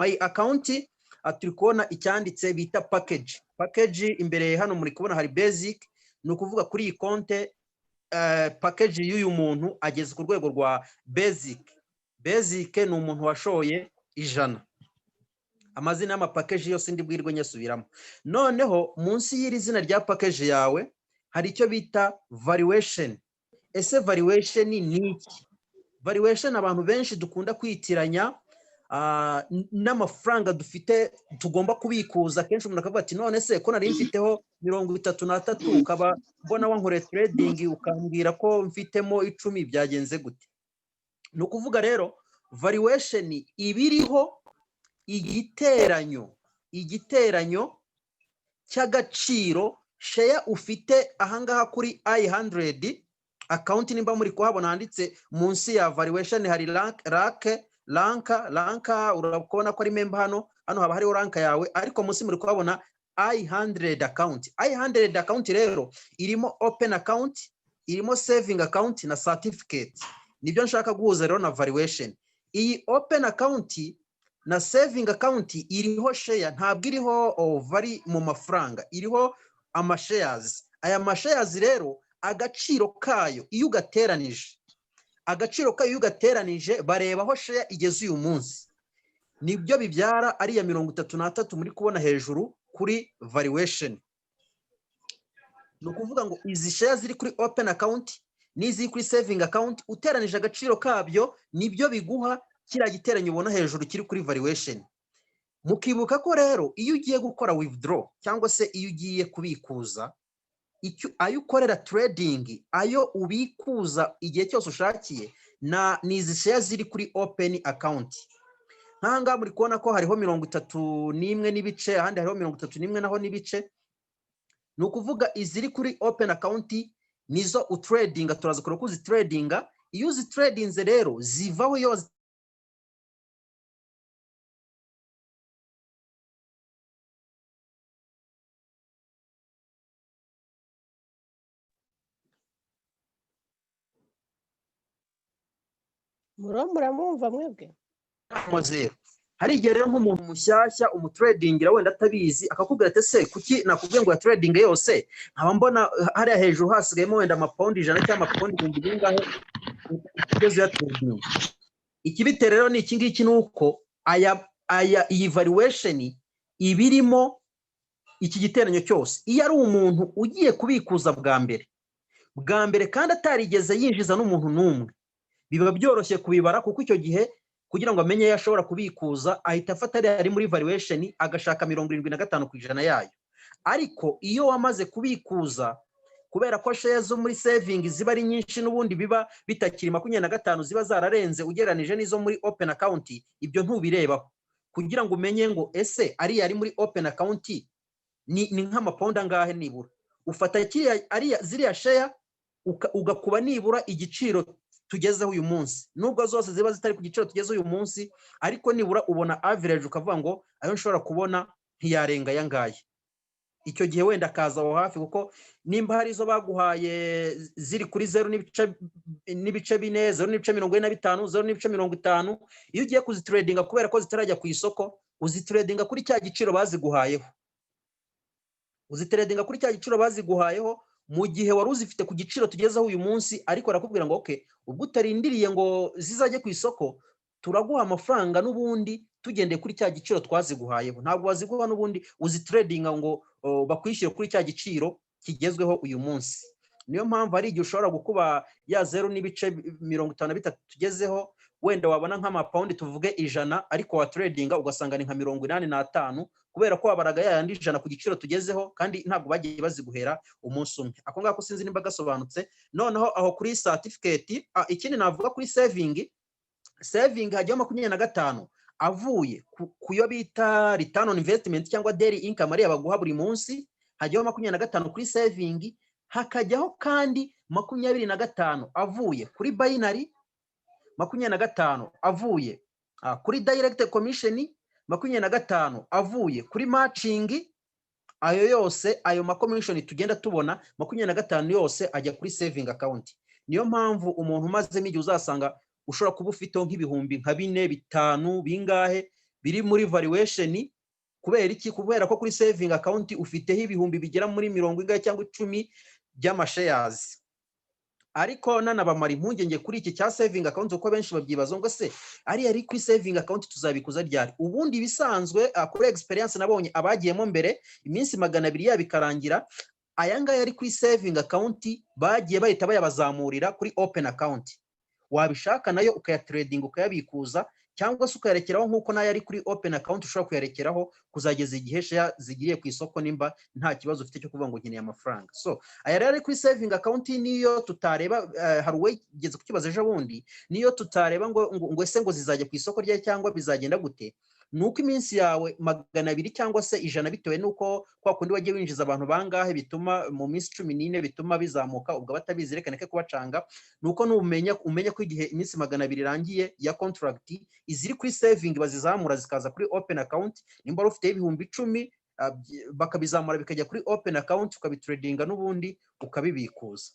my account turi kubona icyanditse bita package imbere hano muri kubona hari basic no kuvuga kuri iyi konte package y'uyu muntu ageze ku rwego rwa basic ni umuntu washoye 100 amazina y'ama package yose ndi bwirwe nyasubiramo noneho munsi y'iri zina rya package yawe hari icyo bita valuation ese valuation ni iki valuation abantu benshi dukunda kwitiranya n'amafaranga dufite tugomba kubikuza kenshi umuntu akavuga ati none se ko nari mfiteho 33 ukaba mbona wankore trading ukambwira ko mfitemo 10 byagenze gute no kuvuga rero valuation ibiriho igiteranyo cy'agaciro share ufite ahangaha kuri i100 account nimba muri kuhabona handitse munsi ya valuation hari ranka urabona ko ari member hano haba hariho ranka yawe ariko munsi muri kuhabona i100 account rero irimo open account irimo saving account na certificate nibyo nshaka guhuza rero na valuation iyi open account na saving account iriho share ntabwo iriho vari mu mafaranga iriho ama shares aya ma shares rero agaciro kayo iyo ugateranije barebaho share igeze uyu munsi nibyo bibyara ari ya 33 muri kubona hejuru kuri valuation no kuvuga ngo izi shares ziri kuri open account nizi kuri saving account uteranije agaciro kabyo nibyo biguha kira giteranyo ubona hejuru kiri kuri valuation mukibuka ko rero iyo ugiye gukora withdraw cyangwa se iyo ugiye kubikuza ayo ukorera trading ayo ubikuza igihe cyose ushakiye na nizi shares ziri kuri open account nkanga muri kubona ko hariho 31 n'ibice ahandi hariho 31 naho n'ibice no kuvuga iziri kuri open account nizo utradinga turaza kora kuzi tradinga iyo uzi tradinze rero zivaho yo muramumva mwebwe mozero hari igihe rero nk'umuntu mushyashya umutradingira wenda atabizi akakubwira ati se kuki nakubwiye ngo ya trading yose nkaba mbona hari hejuru hasigayemo wenda amapaundi 100 cyangwa amapaundi 1000 bingahe ugeze ya trading ikibite rero ni iki ngiki nuko iyi valuation ibirimo iki giteranyo cyose iyo ari umuntu ugiye kubikuza bwa mbere kandi atarigeze yinjiza n'umuntu numwe biba byoroshye kubibara kuko icyo gihe kugira ngo amenye yashobora kubikuza ahita afata ari muri valuation agashaka 75% yayo ariko iyo wamaze kubikuza kubera ko shares zo muri saving ziba ari nyinshi n'ubundi biba bitakiri 25 ziba zararenze ugeranije n'izo muri open account ibyo ntubirebaho kugira ngo umenye ngo ese ari muri open account ni nk'amapound angahe nibura ufata ari ziriya share ugakuba nibura igiciro tugezeho uyu munsi nubwo zose ziba zitari ku giciro tugeze uyu munsi ariko nibura ubona average ukavuga ngo ayo nshobora kubona ntiyarenga yangaye icyo gihe wenda kaza aho hafi kuko nimba hari zo baguhaye ziri kuri 0 n'ibice 4 0 n'ibice 45 0 n'ibice 50 iyo ugiye kuzitradinga kubera ko zitarajya ku isoko uzitradinga kuri cya giciro baziguhayeho mu gihe wari uzifite ku giciro tugezeho uyu munsi ariko arakubwira ngo okay ubwo utarindiriye ngo zizajye ku isoko turaguha amafaranga n'ubundi tugendeye kuri cya giciro twaziguhayeho ntabwo waziguha n'ubundi uzitradinga ngo bakwishyire kuri cya giciro kigezweho uyu munsi niyo mpamvu ari igihe ushobora gukuba ya 0 n'ibice 53 tugezeho wenda wabona nk'amapaundi tuvuge 100 ariko wa tradinga ugasanga ni nka 85 kubera ko wabaraga yandi 100 ku giciro tugezeho kandi ntabwo bagiye baziguhera umunsi umwe ako ngako sinzi nimba gasobanutse noneho aho kuri certificate ikindi navuga kuri saving hajyaho 25 avuye kuyo bita return on investment cyangwa daily income ari abaguha buri munsi hajyaho 25 kuri saving hakajyaho kandi 25 avuye kuri binary 25 avuye kuri direct commission 25 avuye kuri matching ayo yose ayo ma commission tugenda tubona 25 yose ajya kuri saving account niyo mpamvu umuntu umaze igihe uzasanga ushobora kuba ufite nk'ibihumbi nka 4 5 bingahe biri muri valuation. Kubera iki? Kubera ko kuri saving account ufiteho ibihumbi bigera muri 40 cyangwa 10 by'amashares. Ariko nanabamara impungenge kuri iki cya saving account uko benshi babyibaza ngo se ari kuri saving account tuzabikuza ryari. Ubundi bisanzwe kuri experience nabonye abagiyemo mbere iminsi 200 yabikarangira, ayanga yari kuri saving account bagiye bahita bayabazamurira kuri open account. Wabishaka nayo ukayatrading ukayabikuza, cyangwa se ukayarekeraho nkuko nayo ari kuri open account ushobora kuyarekeraho kuzageza igihe share zigiriye ku isoko nimba nta kibazo ufite cyo kuvuga ngo nkeneye amafaranga. So aya rero ari kuri saving account niyo tutareba, hari wegeze kukibaza ejo bundi, niyo tutareba ngo ese ngo zizajya ku isoko rya cyangwa bizagenda gute. Nuko iminsi yawe 200 cyangwa se 100 bitewe nuko kwa kundi wagiye winjiza abantu bangahe bituma mu minsi 14 bituma bizamuka, ubwo batabizi reka neke kubacanga. Nuko numenya ko igihe iminsi 200 irangiye ya contract iziri kuri saving bazizamura zikaza kuri open account, nimba ufite ibihumbi 10 bakabizamura bikajya kuri open account ukabitradinga n'ubundi ukabibikuza.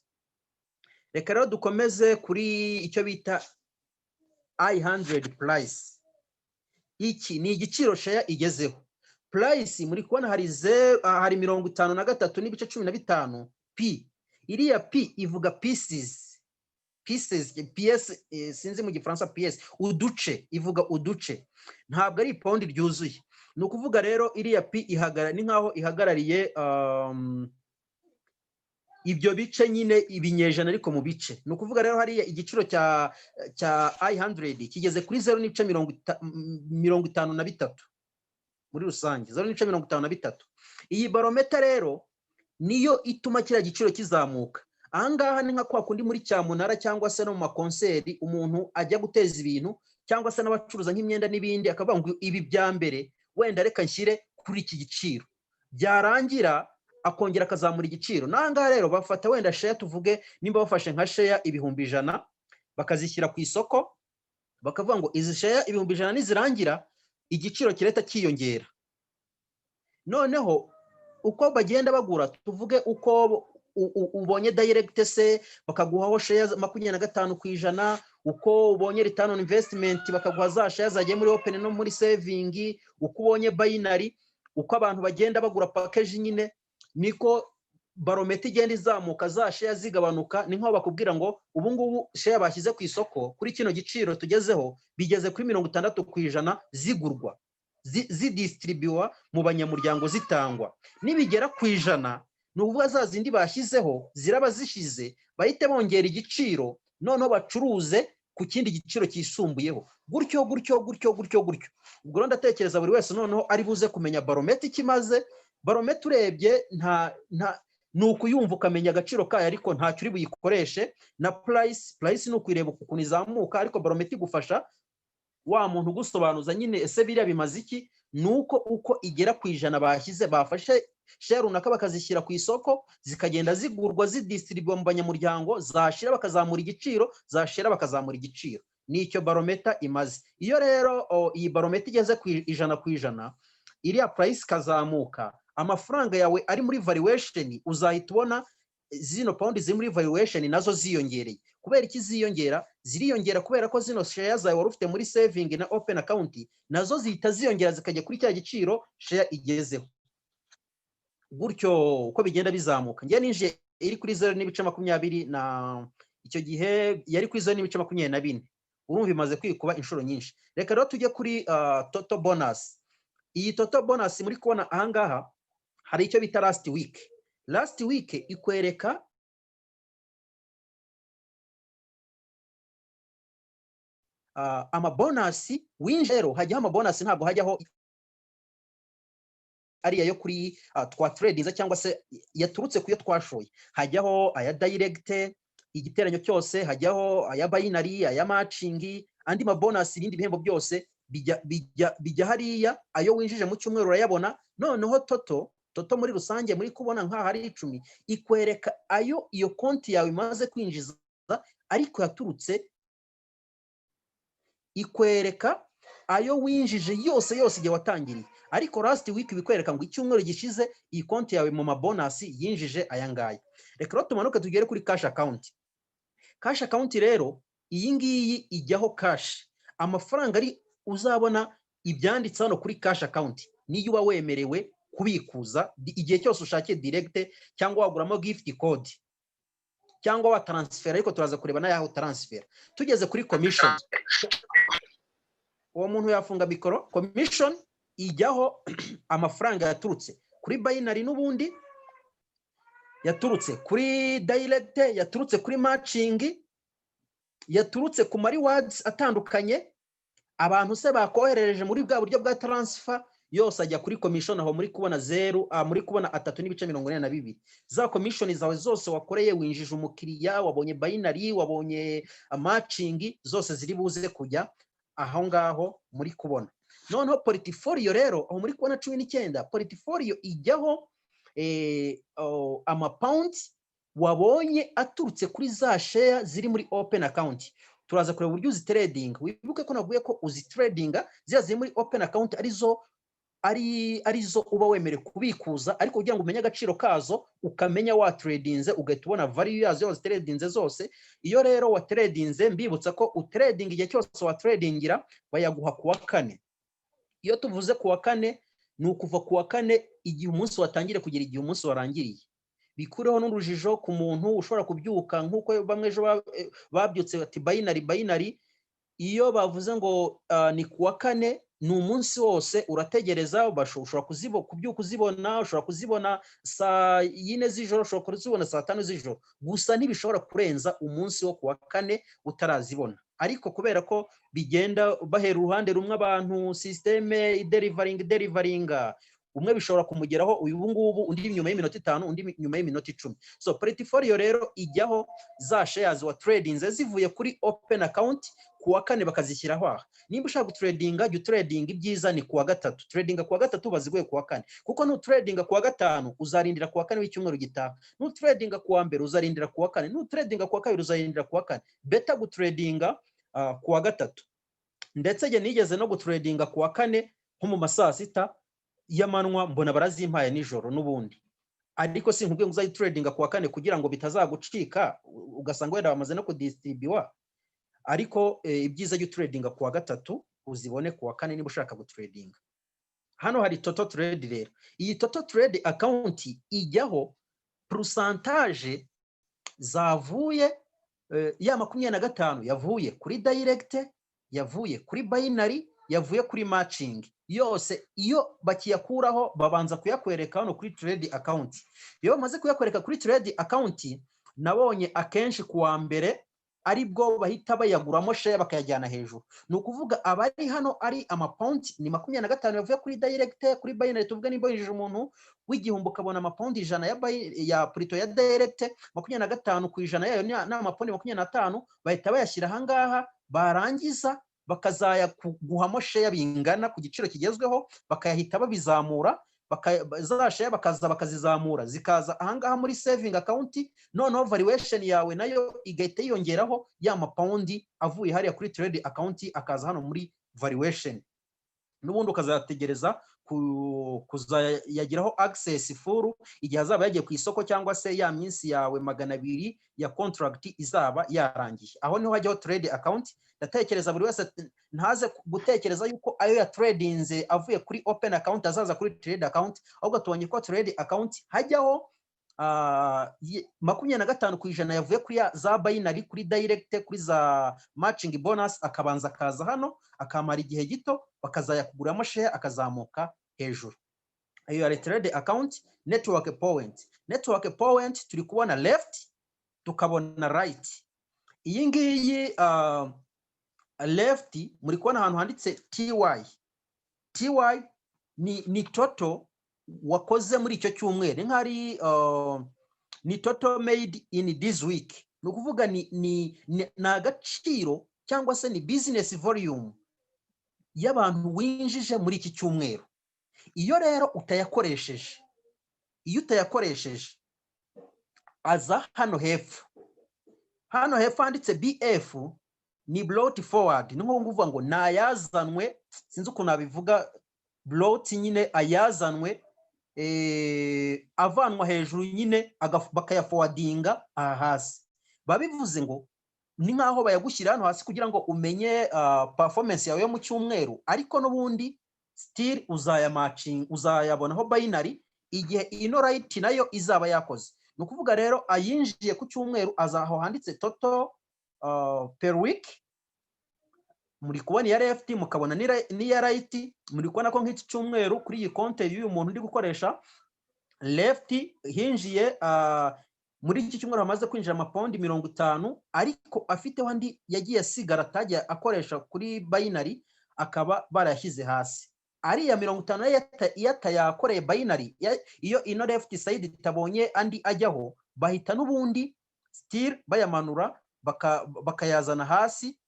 Reka rero dukomeze kuri icyo bita I100 price. Iki ni igiciro share igezeho. Price muri kubona hari 53 n'ibice 15 P. Iriya P ivuga pieces. PS sinzi mu gifaransa PS, uduce, ivuga uduce. Ntabwo ari pound ryuzuye. Ni ukuvuga rero iriya P ihagara ni nkaho ihagarariye ibyo bice nyine ibinyejana ariko mu bice. Ni ukuvuga rero hariya igiciro cya I100 kigeze kuri 0.53 muri rusange, 0.53. Iyi barometer rero niyo ituma kira giciro kizamuka. Ahangaha ni nka kwa kundi muri cyamunara cyangwa se no mu makonseri umuntu ajya guteza ibintu cyangwa se n'abacuruza nk'imyenda n'ibindi akavuga ngo ibi bya mbere wenda reka nshyire kuri iki giciro, byarangira akongera akazamura igiciro. Nangaha rero bafata wenda share, tuvuge nimba bafashe nka share ibihumbi 100 bakazishyira ku isoko, bakavuga ngo izi share ibihumbi 100 nizirangira igiciro kireta kiyongera. Noneho uko bagenda bagura, tuvuge uko ubonye direct se bakaguhaho share 25%, uko ubonye return on investment bakaguha za share zagiye muri open no muri saving, uko ubonye binary, uko abantu bagenda bagura package nyine niko barometer igenda izamuka, za share zigabanuka. Ni nko bakubwira ngo ubu ngubu share bashyize ku isoko kuri kino giciro tugezeho bigeze kuri 60% zigurwa, zidistribuwa mu banyamuryango zitangwa. Nibigera ku 100 nuvuga za zindi bashyizeho ziraba zishize, bahite bongera igiciro noneho bacuruze ku kindi giciro kisumbuyeho, gutyo. Ubwo ndatekereza buri wese noneho ari buze kumenya barometer ikimaze. Barometer urebye nuko yumva ukamenya agaciro kayo, ariko ntacyo uri buyikoreshe. Na price nuko ireba ukuntu izamuka, ariko barometer igufasha wa muntu gusobanuza nyine ese biriya bimaze iki. Nuko uko igera ku 100 bashyize, bafashe share runaka bakazishyira ku isoko, zikagenda zigurwa zidistribuwa mu banyamuryango, zashira bakazamura igiciro, zashira bakazamura igiciro. Nicyo barometer imaze. Iyo rero iyi barometer igeze ku 100%, iriya price kazamuka, amafaranga yawe ari muri valuation uzahita ubona zino pound ziri muri valuation nazo ziyongereye. Kubera iki ziyongera? Ziriyongera kubera ko zino share zawe wari ufite muri saving na open account nazo zihita ziyongera zikajya kuri cya giciro share igezeho. Gutyo uko bigenda bizamuka. Ngiye ninje iri kuri 0.20 na icyo gihe yari kuri 0.24. Urumva imaze kwikuba inshuro nyinshi. Reka rero tujye kuri total bonus. Iyi total bonus muri kubona ahangaha hari icyo bita last week. Last week ikwereka ama bonus winjero. Hajyaho ama bonus, ntabwo hajyaho ariya yo kuri twa trades cyangwa se yaturutse kuyo twashoye. Hajyaho aya direct igiteranyo cyose, hajyaho aya binary, aya matching, andi ma bonus, ibindi bihembo byose bijya hariya. Ayo winjije mu cyumweru urayabona. Noneho toto muri rusange muri kubona nka hari 10 ikwereka ayo iyo konti yawe imaze kwinjiza, ariko yaturutse ikwereka ayo winjije yose igihe watangiriye. Ariko last week bikwereka ngo icyumweru gishize iyi konti yawe mu mabonus yinjije aya ngaya. Reka rero tumanuke tugere kuri cash account. Cash account rero iyi ngiyi ijyaho cash, amafaranga ari uzabona ibyanditse hano kuri cash account niyo uba wemerewe kubikuza igihe cyose ushakiye direct cyangwa waguramo gift code cyangwa wa transfer, ariko turaza kureba na yaho transfer. Tugeze kuri commission, uwo muntu yafunga mikoro. Commission ijyaho amafaranga yaturutse kuri binary, n'ubundi yaturutse kuri direct, yaturutse kuri matching, yaturutse ku mari words atandukanye, abantu se bakoherereje muri bwa buryo bwa transfer, yose ajya kuri commission. Aho muri kubona 0, muri kubona 3.42 za commission zawe zose wakoreye, winjije umukiriya, wabonye binary, wabonye matching, zose ziri buze kujya aho ngaho muri kubona. Noneho portfolio rero aho muri kubona 19, portfolio ijyaho amapounds wabonye aturutse kuri za share ziri muri open account. Turaza kureba uburyo uzi trading. Wibuke ko navuye ko uzi tradinga ziya ziri muri open account arizo uba wemere kubikuza, ariko kugira ngo umenye agaciro kazo, ukamenya wa tradinze, ugahita ubona value yazo yose tradinze zose. Iyo rero wa tradinze, mbibutsa ko utrading igihe cyose wa tradingira bayaguha kuwa 4. Iyo tuvuze kuwa 4 ni ukuva kuwa 4 igihe umunsi watangire kugera igihe umunsi warangiriye. Bikureho n'urujijo ku muntu ushobora kubyuka nkuko bamwe ejo babyutse ati binary. Iyo bavuze ngo ni kuwa 4, ni umunsi wose urategereza. Ushobora kubyuka uzibona, ushobora kuzibona saa 4 z'ijoro, ushobora kuzibona saa 5 z'ijoro, gusa ntibishobora kurenza umunsi wo kuwa 4 utarazibona. Ariko kubera ko bigenda bahera uruhande rumwe abantu, systeme deliveringa, umwe bishobora kumugeraho uyu ngubu, undi nyuma y'iminota 5, undi nyuma y'iminota 10. So portfolio rero ijyaho za shares wa tradinze zivuye kuri open account kuwa 4 bakazishyiraho aha. Nimba ushaka gutradinga, jya trading ibyiza ni kuwa 3. Trading kuwa 3 baziguye kuwa 4, kuko no trading kuwa 5 uzarindira kuwa 4 w'icyumweru gitaha. No trading kuwa 1 uzarindira kuwa 4, no trading kuwa 2 uzarindira kuwa 4. Beta gutradinga kuwa 3. Ndetse je nigeze no gutradinga kuwa 4 nko mu masaa 6 y'amanywa, mbona barazimpaye nijoro n'ubundi. Ariko sinkubwiye ngo uzayi tradinga kuwa 4 kugira ngo bitazagucika ugasanga wenda bamaze no kudistribuwa. Ariko ibyiza byo tradinga kuwa 3 uzibone kuwa 4 niba ushaka gutradinga. Hano hari total trade rero. Iyi total trade account ijyaho percentage zavuye ya 25 yavuye kuri direct, yavuye kuri binary, yavuye kuri matching. Yose iyo bakiyakuraho babanza kuyakwereka hano kuri trade account. Iyo bamaze kuyakwereka kuri trade account, nabonye akenshi kuwa mbere ari bwo bahita bayaguramo share bakayajyana hejuru. Ni ukuvuga abari hano ari amapound ni 25 yavuye kuri direct, kuri binary tuvuga nimba yinjije umuntu w'igihumbi ukabona amapound 100 ya plutôt ya direct, 25% yayo na amapound 25 bahita bayashyira aha ngaha, barangiza bakazaya kuguhamo share bingana ku giciro kigezweho, bakayahita babizamura, za share bakaza bakazizamura zikaza aha ngaha muri saving account. Noneho valuation yawe nayo igahita yiyongeraho ya mapound avuye hariya kuri trade account akaza hano muri valuation. N'ubundi ukazategereza kuzayagiraho access full igihe azaba yagiye ku isoko, cyangwa se ya minsi yawe 200 ya contract izaba yarangiye. Aho niho hajyaho trade account. Ndatekereza buri wese ntaze gutekereza yuko ayo ya tradinze avuye kuri open account azaza kuri trade account, ahubwo tubonye ko trade account hajyaho 25% yavuye kuri za binary, kuri direct, kuri za matching bonus, akabanza kaza hano akamara igihe gito, bakazaya kuguramo share akazamuka hejuru. Ayo ya trade account. Network point turi kubona left tukabona right. Iyi ngiyi left muri kubona ahantu handitse TY ni total wakoze muri icyo cyumweru, nkari ni total made in this week. No kuvuga ni agaciro cyangwa se ni business volume y'abantu winjije muri iki cyumweru. Iyo rero utayakoresheje aza hano hepfo handitse BF ni brought forward. Ni nko nguvuga ngo nayazanwe, sinzi uko nabivuga, brought nyine ayazanwe avanwa hejuru nyine bakaya forwardinga hasi. Babivuze ngo ni nkaho bayagushyira hano hasi kugira ngo umenye performance yawe yo mu cyumweru, ariko n'ubundi still uzayabonaho binary igihe ino right nayo izaba yakoze. Ni ukuvuga rero ayinjiye ku cyumweru azaho handitse total per week, muri kubona iya left mukabona n'iya right, muri kubona ko nk'iki cyumweru kuri iyi konte y'uyu muntu uri gukoresha left hinjiye muri iki cyumweru hamaze kwinjira amapawundi 50, ariko afiteho andi yagiye asigara atajya akoresha kuri binary akaba barashyize hasi. Ariya 50 iyo atayakoreye binary, iyo ino left side itabonye andi ajyaho, bahita n'ubundi still bayamanura bakayazana hasi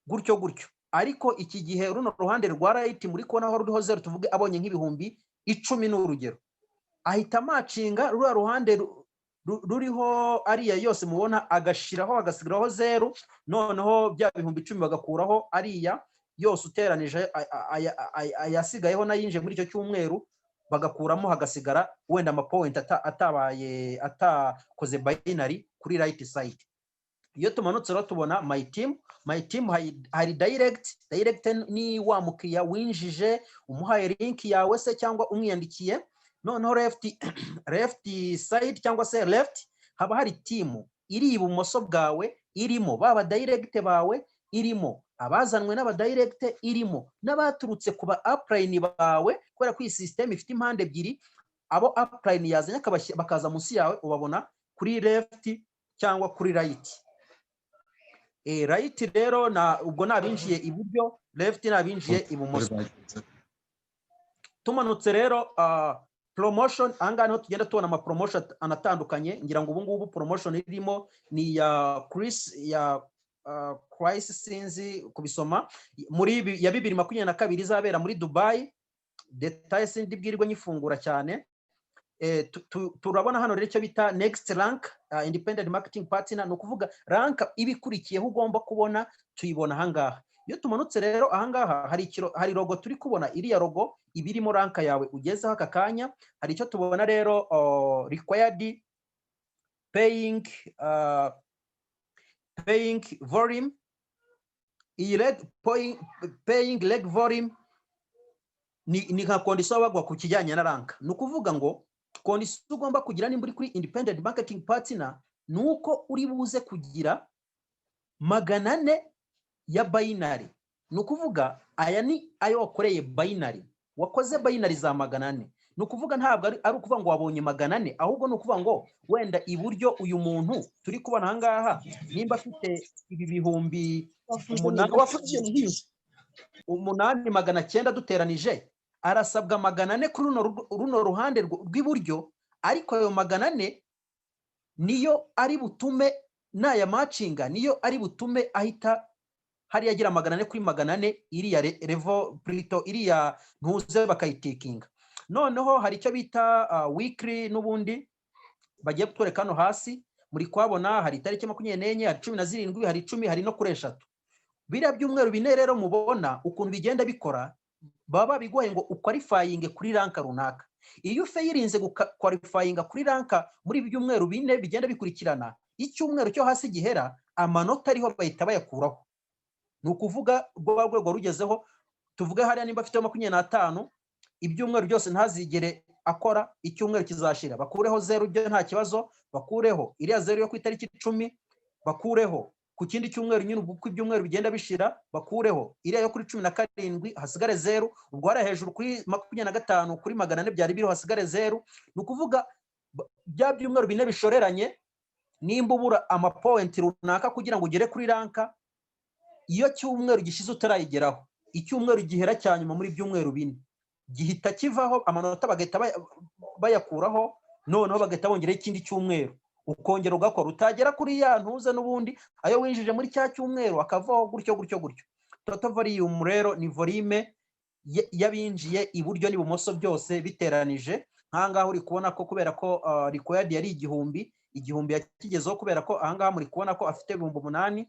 gutyo gutyo. Ariko iki gihe runo ruhande rwa right muri kubona aho ruriho 0, tuvuge abonye nk'ibihumbi 10 n'urugero, ahita macinga ruriya ruhande ruriho ariya yose mubona agashiraho agasigiraho 0, noneho bya bihumbi 10 bagakuraho ariya yose uteranije ayasigayeho nayinje muri icyo cyumweru, bagakuramo hagasigara wenda amapoint atakoze binary kuri right side. Iyo tumanutse rero tubona my team hari direct ni wa mukiriya winjije umuhaye link yawe se cyangwa umwiyandikiye, noneho left side cyangwa se left haba hari team iri ibumoso bwawe, irimo baba direct bawe, irimo abazanwe n'aba direct, irimo n'abaturutse kuba upline bawe, kubera ko iyi system ifite impande ebyiri, abo upline yazanye bakaza munsi yawe ubabona kuri left cyangwa kuri right. Right rero ubwo nabinjiye iburyo, left nabinjiye ibumoso. Tumanutse rero promotion, ahangaha niho tugenda tubona ama promotion anatandukanye. Ngira ngo ubu ngubu promotion irimo ni ya Chris ya crisis sinzi kubisoma muri ya 2022 izabera muri Dubai. Details sindi bwirirwe nyifungura cyane. Turabona hano rero icyo bita next rank independent marketing partner, no kuvuga rank ibikurikiyeho ugomba kubona, tuyibona ahangaha. Iyo tumanutse rero ahangaha hari logo turi kubona, iriya logo ibirimo rank yawe ugezeho aka kanya. Hari icyo tubona rero required paying volume, iyi paying leg volume ni nka condition bagwa ku kijyanye na rank. Ni ukuvuga ngo condition ugomba kugira nimba uri kuri independent marketing partner, nuko uri buze kugira 400 ya binary. Ni ukuvuga aya ni ayo wakoreye binary, wakoze binary za 400. Ni ukuvuga ntabwo ari ukuvuga ngo wabonye 400, ahubwo ni ukuvuga ngo wenda iburyo uyu muntu turi kubona ahangaha nimba afite ibi bihumbi 8,900 duteranije, arasabwa 400 kuri runo ruhande rw'iburyo, ariko ayo 400 niyo ari butume naya matchinga, niyo ari butume ahita hari yagira 400 kuri 400 iriya level plito iriya ntuze bakayitikinga. Noneho hari icyo bita weekly n'ubundi bagiye kutwereka hano hasi, muri kwabona hari itariki 24, hari 17, hari 10, hari no kuri 3. Biriya byumweru bine rero mubona ukuntu bigenda bikora, baba bigoye ngo uqualifying kuri rank runaka. Iyo fairinze guqualifying kuri rank muri byumweru bine bigenda bikurikirana, icyumweru cyo hasi gihera amanota ariho bahita bayakuraho. Ni ukuvuga rwego rugezeho, tuvuge hariya nimba afite 25, ibyumweru byose ntazigere akora, icyumweru kizashira bakureho 0 byo nta kibazo, bakureho iriya 0 yo ku itariki 10, bakureho ku kindi cyumweru nyine uko ibyumweru bigenda bishira, bakureho iriya yo kuri 17 hasigare 0, ubwo hari hejuru kuri 25 kuri 400 byari biriho hasigare 0. Ni ukuvuga bya byumweru bine bishoreranye, nimba ubura amapoint runaka kugira ngo ugere kuri ranka, iyo cyumweru gishize utarayigeraho, icyumweru gihera cyanyuma muri byumweru bine gihita kivaho, amanota bagahita bayakuraho, noneho bagahita bongeraho ikindi cyumweru, ukongera ugakora, utagera kuri ya ntuze n'ubundi ayo winjije muri cya cyumweru akavaho gutyo gutyo gutyo. Total volume rero ni volume yabinjiye iburyo n'ibumoso byose biteranije. Ahangaha uri kubona ko kubera ko required yari igihumbi yakigezeho, kubera ko ahangaha muri kubona ko afite 8,000,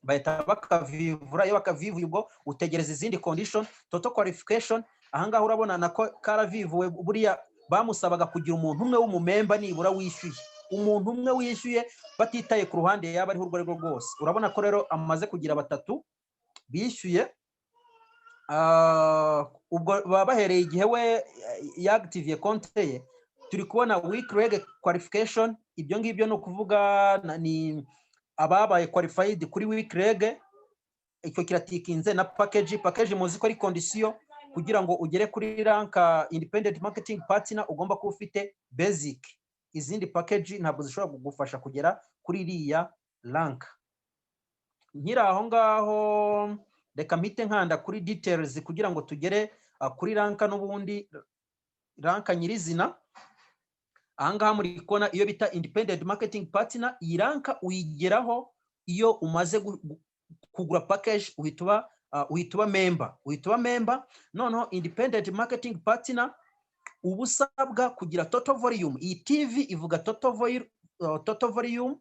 bahita bakavivura. Iyo bakavivuye ubwo utegereza izindi condition. Total qualification ahangaha urabona nako karavivuwe, buriya bamusabaga kugira umuntu umwe w'umumemba nibura wishyuye. umuntu umwe wishyuye batitaye ku ruhande yaba ariho urwo arirwo rwose. Urabona ko rero amaze kugira batatu bishyuye, ubwo baba bahereye igihe we yactiviye konti ye. Turi kubona week leg qualification, ibyo ngibyo ni ukuvuga ni ababaye qualified kuri week leg, icyo kiratikinze na package muzi ko ari condition kugira ngo ugere kuri rank independent marketing partner, ugomba kuba ufite basic. Izindi package ntabwo zishobora kugufasha kugera kuri iriya rank. Nkiri aho ngaho reka mpite nkanda kuri details kugira ngo tugere kuri rank n'ubundi rank nyirizina. Ahangaha muri kona iyo bita independent marketing partner, iyi rank uyigeraho iyo umaze kugura package, uhita uba member. Noneho independent marketing partner ubusabwa kugira total volume. Iyi TV ivuga total volume.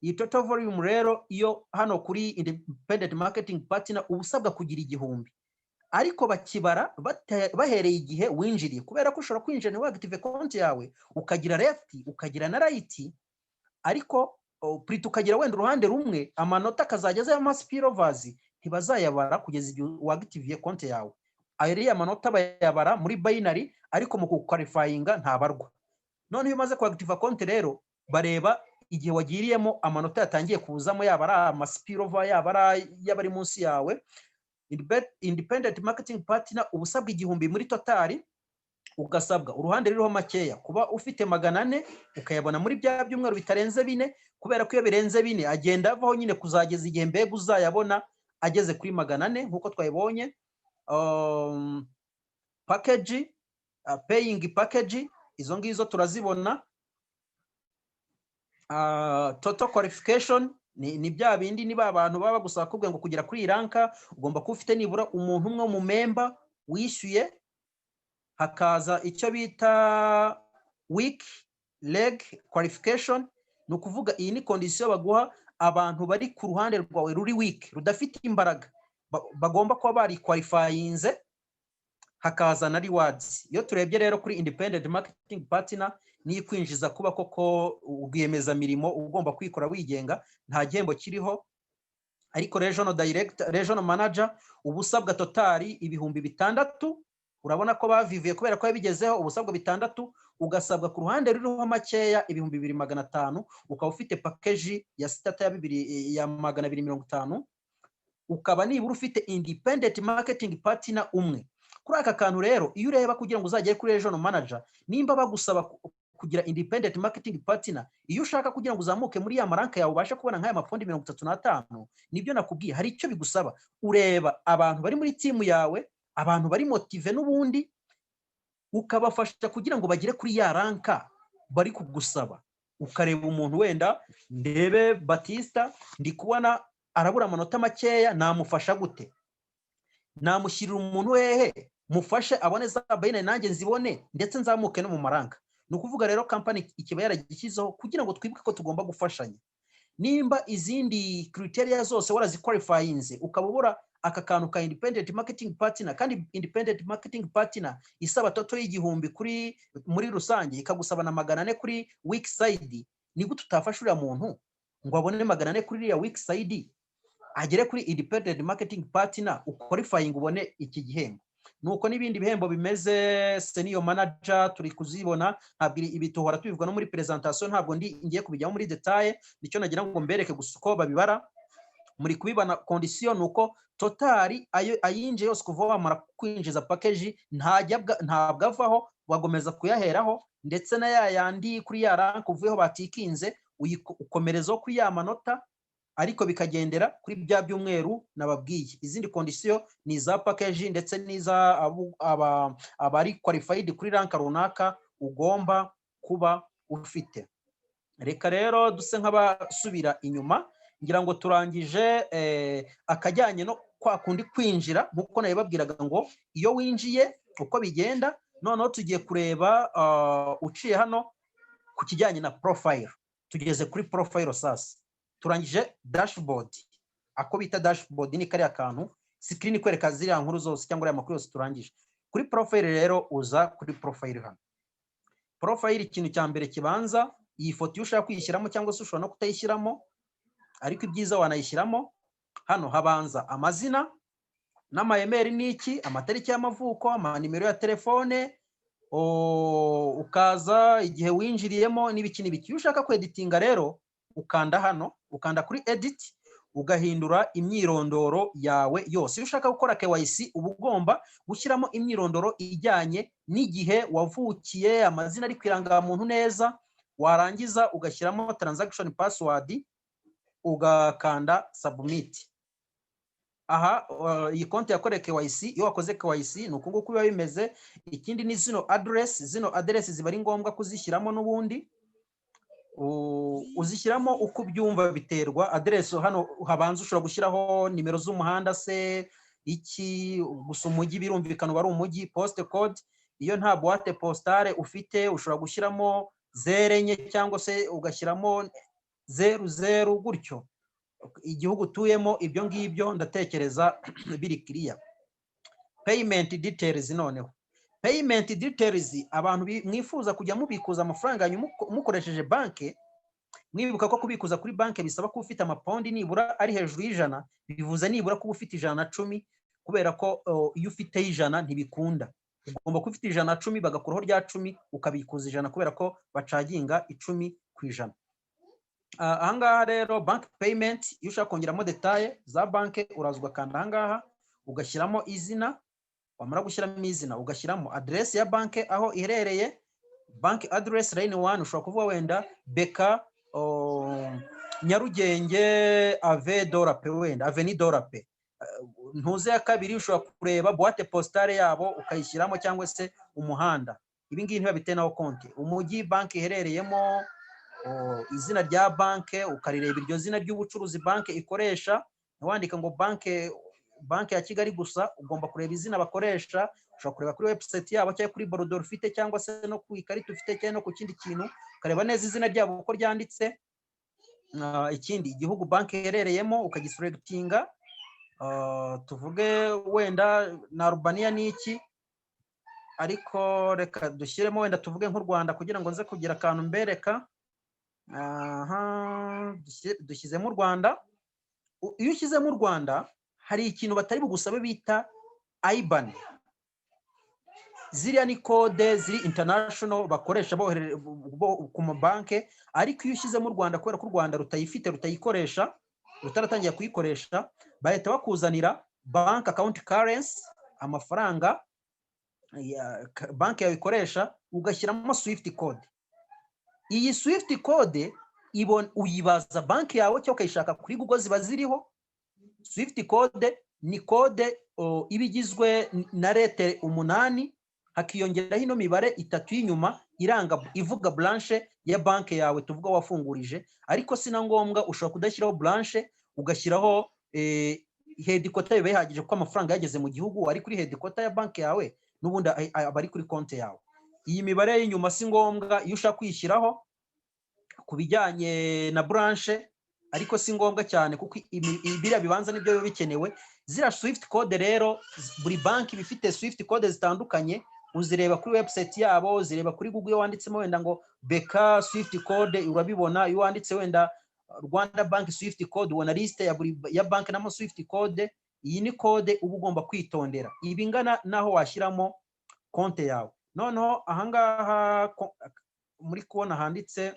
Iyi total volume rero iyo hano kuri independent marketing partner ubusabwa kugira 1000, ariko bakibara bahereye igihe winjiriye, kubera ko ushobora kwinjira ni active konti yawe ukagira left ukagira na right, ariko plutôt ukagira wenda uruhande rumwe, amanota akazageza ya spillovers ntibazayabara kugeza igihe wactiviye konti yawe. Ariya manota bayabara muri binary, ariko mu qualifyinga ntabarwa. None iyo umaze kuactiva konti rero bareba igihe wagiriyemo amanota yatangiye kuzamo, yaba ari amaspillova yaba ari munsi yawe. Independent marketing partner ubusabwa 1000 muri totali, ugasabwa uruhande ruriho makeya kuba ufite 400 ukayabona muri bya byumweru bitarenze 4, kubera ko iyo birenze 4 agenda avaho nyine kuzageza igihe mbega uzayabona ageze kuri 400 nkuko twayibonye. Package paying package izo ngizo turazibona. Total qualification ni bya bindi niba abantu baba gusaba kubwe ngo kugira kuri ranka ugomba kuba ufite nibura umuntu umwe mu member wishyuye. Hakaza icyo bita week leg qualification, ni ukuvuga iyi ni condition baguha abantu bari ku ruhande rwawe ruri week, rudafite imbaraga, bagomba kuba bari qualifyinze. Hakaza na rewards. Iyo turebye rero kuri independent marketing partner ni kwinjiza kuba koko ubwiyemeza mirimo ugomba kwikora wigenga, nta gihembo kiriho. Ariko regional manager ubusabwa totali 6,000. Urabona ko baviviye kubera ko yabigezeho ubusabwa 6, ugasabwa ku ruhande ruriho makeya 2,500, ukaba ufite package ya stata ya 250, ukaba nibura ufite independent marketing partner umwe. Kuri aka kantu rero iyo ureba kugira ngo uzagere kuri regional manager, nimba bagusaba kugira independent marketing partner, iyo ushaka kugira ngo uzamuke muri ya maranka yawe ubashe kubona nk'aya mapondi 35, nibyo nakubwiye hari icyo bigusaba. Ureba abantu bari muri team yawe, abantu bari motive n'ubundi, ukabafasha kugira ngo bagire kuri ya ranka bari kugusaba. Ukareba umuntu wenda ndebe Batista ndi kubona arabura amanota makeya, namufasha gute? Namushyirira umuntu hehe mufashe abone za bayine nanjye nzibone ndetse nzamuke no mu maranka. Ni ukuvuga rero company ikiba yaragishyizeho kugira ngo twibuke ko tugomba gufashanya. Nimba izindi criteria zose waraziqualifyinze, ukabubura aka kantu ka independent marketing partner, kandi independent marketing partner isaba toto y'igihumbi kuri muri rusange, ikagusaba na 400 kuri week side, ni gute utafasha uriya muntu ngo abone 400 kuri ya week side agere kuri independent marketing partner uqualifying ubone iki gihembo? Nuko n'ibindi bihembo bimeze senior manager turi kuzibona. Ntabwo ibi tuhora tubivuga no muri presentation, ntabwo ngiye kubijyaho muri detail, nicyo nagira ngo mbereke gusa uko babibara. Muri kubibana condition nuko totali ayinje yose kuva wamara kwinjiza package ntabwo avaho, bagomeza kuyaheraho, ndetse na yandi kuri ya rank uvuyeho batikinze ukomerezo kuri ya manota, ariko bikagendera kuri bya byumweru nababwiye. Izindi condition ni za package ndetse niza abari qualified kuri rank runaka ugomba kuba ufite. Reka rero duse nk'abasubira inyuma, ngira ngo turangije akajyanye no kwa kundi kwinjira nkuko nabibabwiraga ngo iyo winjiye uko bigenda. Noneho tugiye kureba uciye hano ku kijyanye na profile. Tugeze kuri profile sasa. Turangije dashboard. Ako bita dashboard ni kariya kantu screen kwereka ziriya nkuru zose cyangwa aya makuru yose turangije. Kuri profile rero uza kuri profile hano. Profile ikintu cya mbere kibanza iyi foto iyo ushaka kuyishyiramo cyangwa se ushobora no kutayishyiramo, ariko ibyiza wanayishyiramo. Hano habanza amazina n'amayemeri n'iki, amatariki y'amavuko, amanimero ya telefone, ukaza igihe winjiriyemo n'ibiki n'ibiki. Iyo ushaka kweditinga rero ukanda hano, ukanda kuri edit, ugahindura imyirondoro yawe yose. Iyo ushaka gukora KYC uba ugomba gushyiramo imyirondoro ijyanye n'igihe wavukiye, amazina ari ku irangamuntu neza, warangiza ugashyiramo transaction password, ugakanda submit. Aha iyi konti yakoreye KYC. Iyo wakoze KYC ni uku nguku biba bimeze. Ikindi ni zino address ziba ari ngombwa kuzishyiramo n'ubundi. Uzishyiramo uko byumva, biterwa address. Hano habanza ushobora gushyiraho nimero z'umuhanda se iki, gusa umujyi birumvikana uba ari umujyi, post code. Iyo nta boîte postale ufite ushobora gushyiramo 04 cyangwa se ugashyiramo 00 gutyo. Igihugu utuyemo, ibyo ngibyo ndatekereza biri clear. Payment details. Noneho payment details, abantu mwifuza kujya mubikuza amafaranga yanyu mukoresheje banke, mwibuka ko kubikuza kuri banke bisaba ko ufite amapondi nibura ari hejuru y'ijana, bivuze nibura ko ufite 110, kubera ko iyo ufite 100 ntibikunda. Ugomba kuba ufite 110 bagakuraho rya 10 ukabikuza 100, kubera ko bacaginga 10%. Ahangaha rero bank payment, iyo ushaka kongeramo detaye za banke uraza ugakanda ahangaha ugashyiramo izina. Wamara gushyiramo izina ugashyiramo adress ya banke aho iherereye, bank address line 1 ushobora kuvuga wenda Beka Nyarugenge Avenue Dorape. Ntuze ya kabiri ushobora kureba boîte postale yabo ukayishyiramo, cyangwa se umuhanda. Ibi ngibi ntibabitenaho konti. Umujyi banke iherereyemo, izina rya banke ukarireba, iryo zina ry'ubucuruzi banke ikoresha. Ntiwandika ngo banke ya Kigali gusa, ugomba kureba izina bakoresha. Ushobora kureba kuri website yabo cyangwa kuri bordeaux ufite, cyangwa se no ku ikarita ufite, cyangwa no ku kindi kintu ukareba neza izina ryabo uko ryanditse. Ikindi igihugu banke iherereyemo ukagiselectinga. Tuvuge wenda na Albania n'iki, ariko reka dushyiremo wenda tuvuge nk'u Rwanda kugira ngo nze kugira akantu mbereka. Dushyizemo u Rwanda. Iyo ushyizemo u Rwanda hari ikintu batari bugusabe bita IBAN. Ziriya ni code ziri international bakoresha ku mabanke, ariko iyo ushyizemo u Rwanda, kubera ko u Rwanda rutayifite, rutayikoresha, rutaratangira kuyikoresha, bahita bakuzanira bank account currency, amafaranga banke yawe ikoresha, ugashyiramo Swift code. Iyi Swift code uyibaza banki yawe cyangwa ukayishaka kuri Google, ziba ziriho. Swift code ni code ibigizwe na lete 8, hakiyongeraho ino mibare 3 y'inyuma iranga ivuga branche ya banki yawe tuvuga wafungurije. Ariko sina ngombwa, ushobora kudashyiraho branche ugashyiraho headquarter biba bihagije, kuko amafaranga yageze mu gihugu ari kuri headquarter ya banki yawe, n'ubundi abari kuri konti yawe. Iyi mibare y'inyuma si ngombwa iyo ushaka kuyishyiraho ku bijyanye na branche, ariko si ngombwa cyane kuko ibiriya bibanza nibyo biba bikenewe. Zira Swift code rero, buri banki bifite Swift code zitandukanye, uzireba kuri website yabo, uzireba kuri Google. Iyo wanditsemo wenda ngo Beka Swift code urabibona. Iyo wanditse wenda Rwanda Bank Swift code, ubona liste ya banki namo Swift code. Iyi ni code uba ugomba kwitondera, ibingana naho washyiramo konti yawe. Noneho ahangaha muri kubona handitse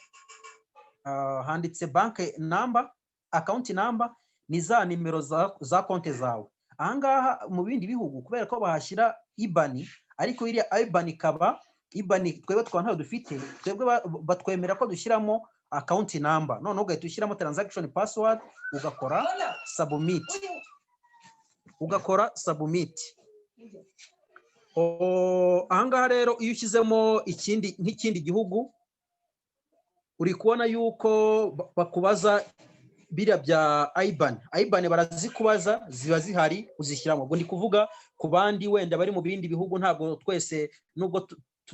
bank number, account number, ni za nimero za konti zawe. Ahangaha mu bindi bihugu kubera ko bahashyira IBAN, ariko iriya IBAN ikaba IBAN twebwe ntayo dufite. Twebwe batwemera ko dushyiramo account number, noneho ugahita ushyiramo transaction password, ugakora submit. Ahangaha rero iyo ushyizemo nk'ikindi gihugu, uri kubona yuko bakubaza biriya bya IBAN barazikubaza, ziba zihari uzishyiramo. Ubwo ndi kuvuga ku bandi wenda bari mu bindi bihugu, ntabwo twese nubwo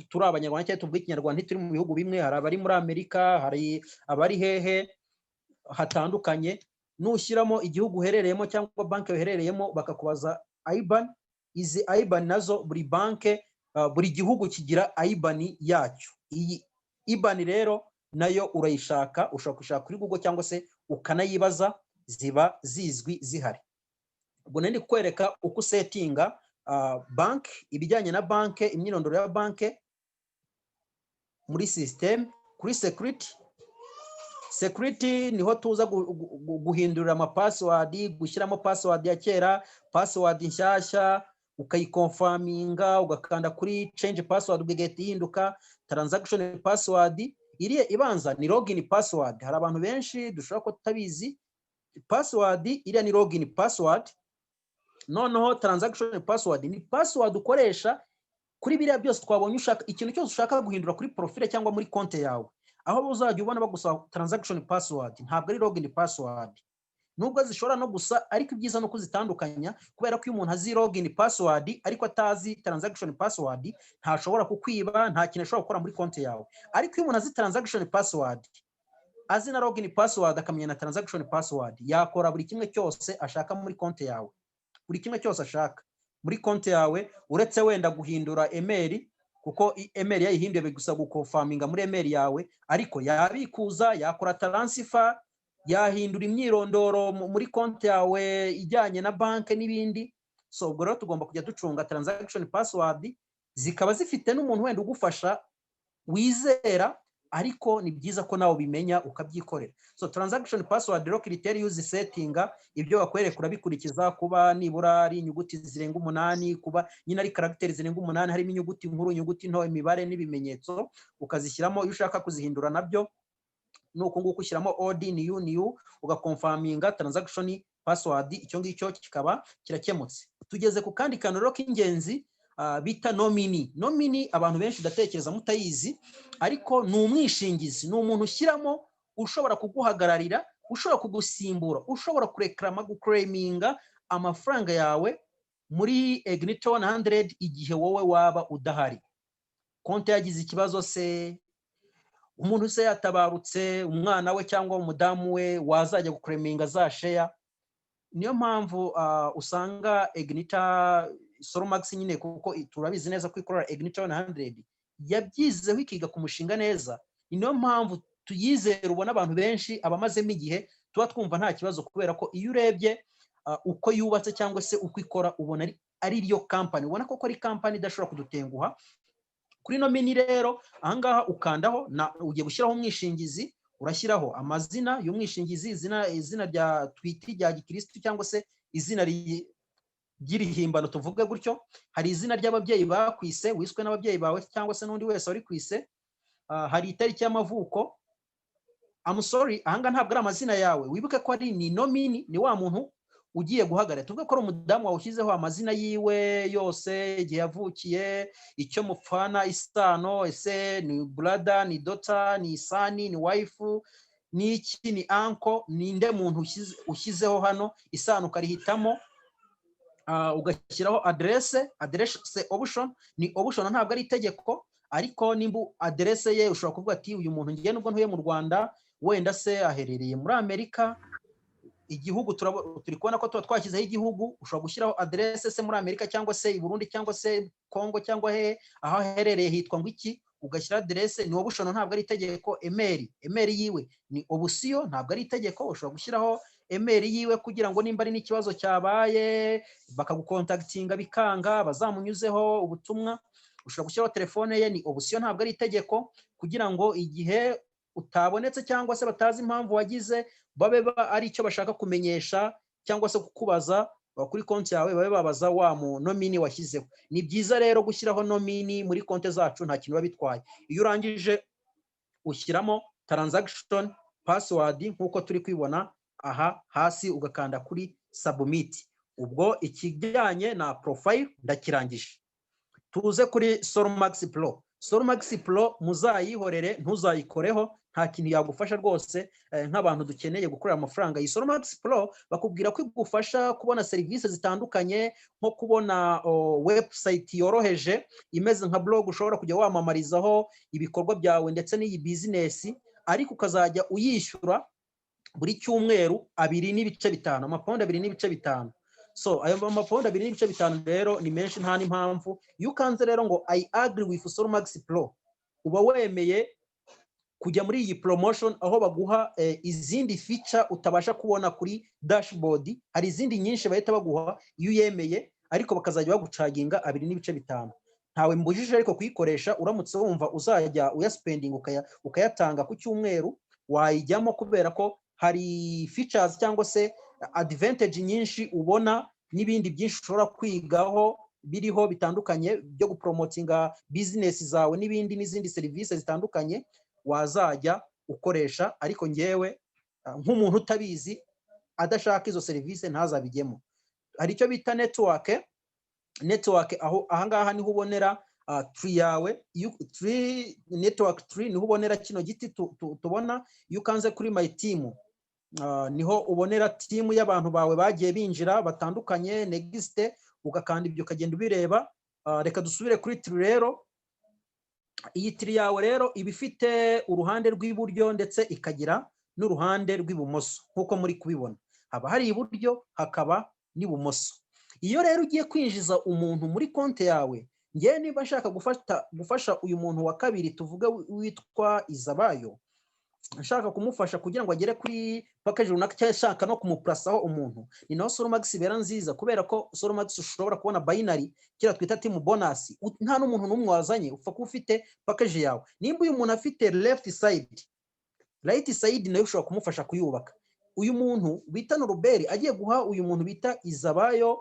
turi abanyarwanda cyangwa tuvuga ikinyarwanda ntituri mu bihugu bimwe. Hari abari muri Amerika, hari abari hehe hatandukanye. Nushyiramo igihugu uherereyemo cyangwa banki uherereyemo bakakubaza IBAN. Izi IBAN nazo buri banki, buri gihugu kigira IBAN yacyo. Iyi IBAN rero nayo urayishaka, ushobora gushaka kuri Google cyangwa se ukanayibaza, ziba zizwi zihari. Ubwo nandi kwereka uko settinga bank, ibijyanye na bank, imyirondoro ya bank muri system. Kuri security niho tuza guhindurira ama password, gushyiramo password ya kera, password nshyashya ukayikonfaminga, ugakanda kuri change password ugahita ihinduka transaction password. Iriya ibanza ni login password. Hari abantu benshi dushobora ko tutabizi, password iriya ni login password. Noneho transaction password ni password ukoresha kuri biriya byose twabonye, ushaka ikintu cyose ushaka guhindura kuri profile cyangwa muri konte yawe, aho uzajya ubona bagusaba transaction password, ntabwo ari login password. Nubwo zishobora no gusa, ariko ibyiza no kuzitandukanya, kubera ko iyo umuntu azi login password ariko atazi transaction password, ntashobora kukwiba, nta kintu ashobora gukora muri konte yawe. Ariko iyo umuntu azi transaction password, azi na login password, akamenya na transaction password, yakora buri kimwe cyose ashaka muri konte yawe, buri kimwe cyose ashaka muri konti yawe, uretse wenda guhindura email, kuko email yayihinduye bigusa gukonfaminga muri email yawe, ariko yabikuza, yakora transfer, yahindura imyirondoro muri konti yawe ijyanye na bank n'ibindi. So ubwo rero tugomba kujya ducunga transaction password, zikaba zifite n'umuntu wenda ugufasha wizera, ariko ni byiza ko nawe bimenya ukabyikorera. So transaction password rero criteria use settinga, ibyo bakwereka urabikurikiza, kuba nibura ari inyuguti zirenga 8, kuba nyine ari character zirenga 8, harimo inyuguti nkuru, inyuguti nto, imibare n'ibimenyetso, ukazishyiramo. Iyo ushaka kuzihindura nabyo nuko nguko ushyiramo odd new ugakonfaminga transaction password, icyo ngicyo kikaba kirakemutse. Tugeze ku kandi kantu rero k'ingenzi bita nomini. Nomini abantu benshi datekereza mutayizi, ariko ni umwishingizi, ni umuntu ushyiramo ushobora kuguhagararira, ushobora kugusimbura, ushobora kureklama, guclaiminga amafaranga yawe muri Ignite 100 igihe wowe waba udahari. Konte yagize ikibazo se, umuntu se yatabarutse, umwana we cyangwa umudamu we wazajya guclaiminga za share. Niyo mpamvu usanga Ignite Solmax nyine, kuko turabizi neza ko ikora Ignite 100 yabyizeho ikiga ku mushinga neza. Niyo mpamvu tuyizera, ubona abantu benshi abamazemo igihe tuba twumva nta kibazo, kubera ko iyo urebye uko yubatse cyangwa se uko ikora, ubona ari ryo company, ubona ko ari company idashobora kudutenguha. Kuri nomini rero ahangaha ukandaho, ugiye gushyiraho umwishingizi, urashyiraho amazina y'umwishingizi, izina rya twiti rya gikristo cyangwa se izina ry'irihimbano tuvuge gutyo. Hari izina ry'ababyeyi bakwise, wiswe n'ababyeyi bawe cyangwa se n'undi wese wari kwise. Hari itariki y'amavuko. I'm sorry, ahanga ntabwo ari amazina yawe, wibuke ko ari ni nomini, ni wa muntu ugiye guhagarara. Tuvuge ko ari umudamu wawushyizeho amazina yiwe yose, igihe yavukiye, icyo mupfana, isano, ese ni brother, ni daughter, ni son, ni wife, ni iki, ni uncle, ni nde muntu ushyizeho hano, isano ukarihitamo. Ugashyiraho adresse option, ni option ntabwo ari itegeko, ariko nimba adresse ye ushobora kuvuga ati uyu muntu ngiye nubwo ntuye mu Rwanda, wenda se aherereye muri Amerika. Igihugu turi kubona ko tuba twashyizeho igihugu, ushobora gushyiraho adresse se muri Amerika cyangwa se i Burundi cyangwa se Congo cyangwa aho aherereye hitwa ngo iki, ugashyira adresse. Ni option ntabwo ari itegeko. Email yiwe ni option, ntabwo ari itegeko. Ushobora gushyiraho email yiwe kugira ngo nimba ari n'ikibazo cyabaye bakagukontaktinga bikanga, bazamunyuzeho ubutumwa. Ushobora gushyiraho telefone ye, ni option, ntabwo ari itegeko, kugira ngo igihe utabonetse cyangwa se batazi impamvu wagize, babe ari icyo bashaka kumenyesha cyangwa se kukubaza kuri konti yawe, babe babaza wa mu nomini washyizeho. Ni byiza rero gushyiraho nomini muri konti zacu, nta kintu babitwaye. Iyo urangije ushyiramo transaction password nkuko turi kwibona aha hasi, ugakanda kuri submit. Ubwo ikijyanye na profile ndakirangije. Tuze kuri Solmax Pro. Solmax Pro muzayihorere, ntuzayikoreho, nta kintu yagufasha rwose. Nk'abantu dukeneye gukorera amafaranga, iyi Solmax Pro bakubwira ko igufasha kubona serivisi zitandukanye, nko kubona website yoroheje imeze nka blog, ushobora kujya wamamarizaho ibikorwa byawe ndetse n'iyi business, ariko ukazajya uyishyura buri cyumweru 2.5, amapound 2.5. So ayo amapound 2.5 rero ni menshi, nta n'impamvu. Iyo ukanze rero ngo I agree with Solmax Pro, uba wemeye kujya muri iyi promotion aho baguha izindi feature utabasha kubona kuri dashboard. Hari izindi nyinshi bahita baguha iyo uyemeye, ariko bakazajya bagucaginga 2.5. Ntawe mbujije ariko kuyikoresha, uramutse wumva uzajya uyaspending ukayatanga ku cyumweru, wayijyamo kubera ko hari features cyangwa se advantage nyinshi ubona n'ibindi byinshi ushobora kwigaho biriho bitandukanye byo gupromotinga business zawe n'izindi serivisi zitandukanye wazajya ukoresha. Ariko ngewe nk'umuntu utabizi adashaka izo serivisi ntazabigemo. Hari icyo bita network aho ahangaha niho ubonera tree yawe, network tree niho ubonera kino giti tubona. Iyo ukanze kuri my team niho ubonera team y'abantu bawe bagiye binjira batandukanye, next ugakanda ibyo ukagenda ubireba. Reka dusubire kuri tree rero. Iyi tree yawe rero iba ifite uruhande rw'iburyo ndetse ikagira n'uruhande rw'ibumoso nk'uko muri kubibona. Haba hari iburyo hakaba n'ibumoso. Iyo rero ugiye kwinjiza umuntu muri konti yawe, ngewe niba nshaka gufasha uyu muntu wa kabiri tuvuge witwa Izabayo, nshaka kumufasha kugira ngo agere kuri package runaka cyangwa nshaka no kumuplasaho umuntu, ni naho Solmax ibera nziza, kubera ko Solmax ushobora kubona binary kira twita team bonus. Nta n'umuntu n'umwe wazanye, upfa kuba ufite package yawe. Nimba uyu muntu afite left side, right side nayo ushobora kumufasha kuyubaka. Uyu muntu bita Noruberi agiye guha uyu muntu bita Izabayo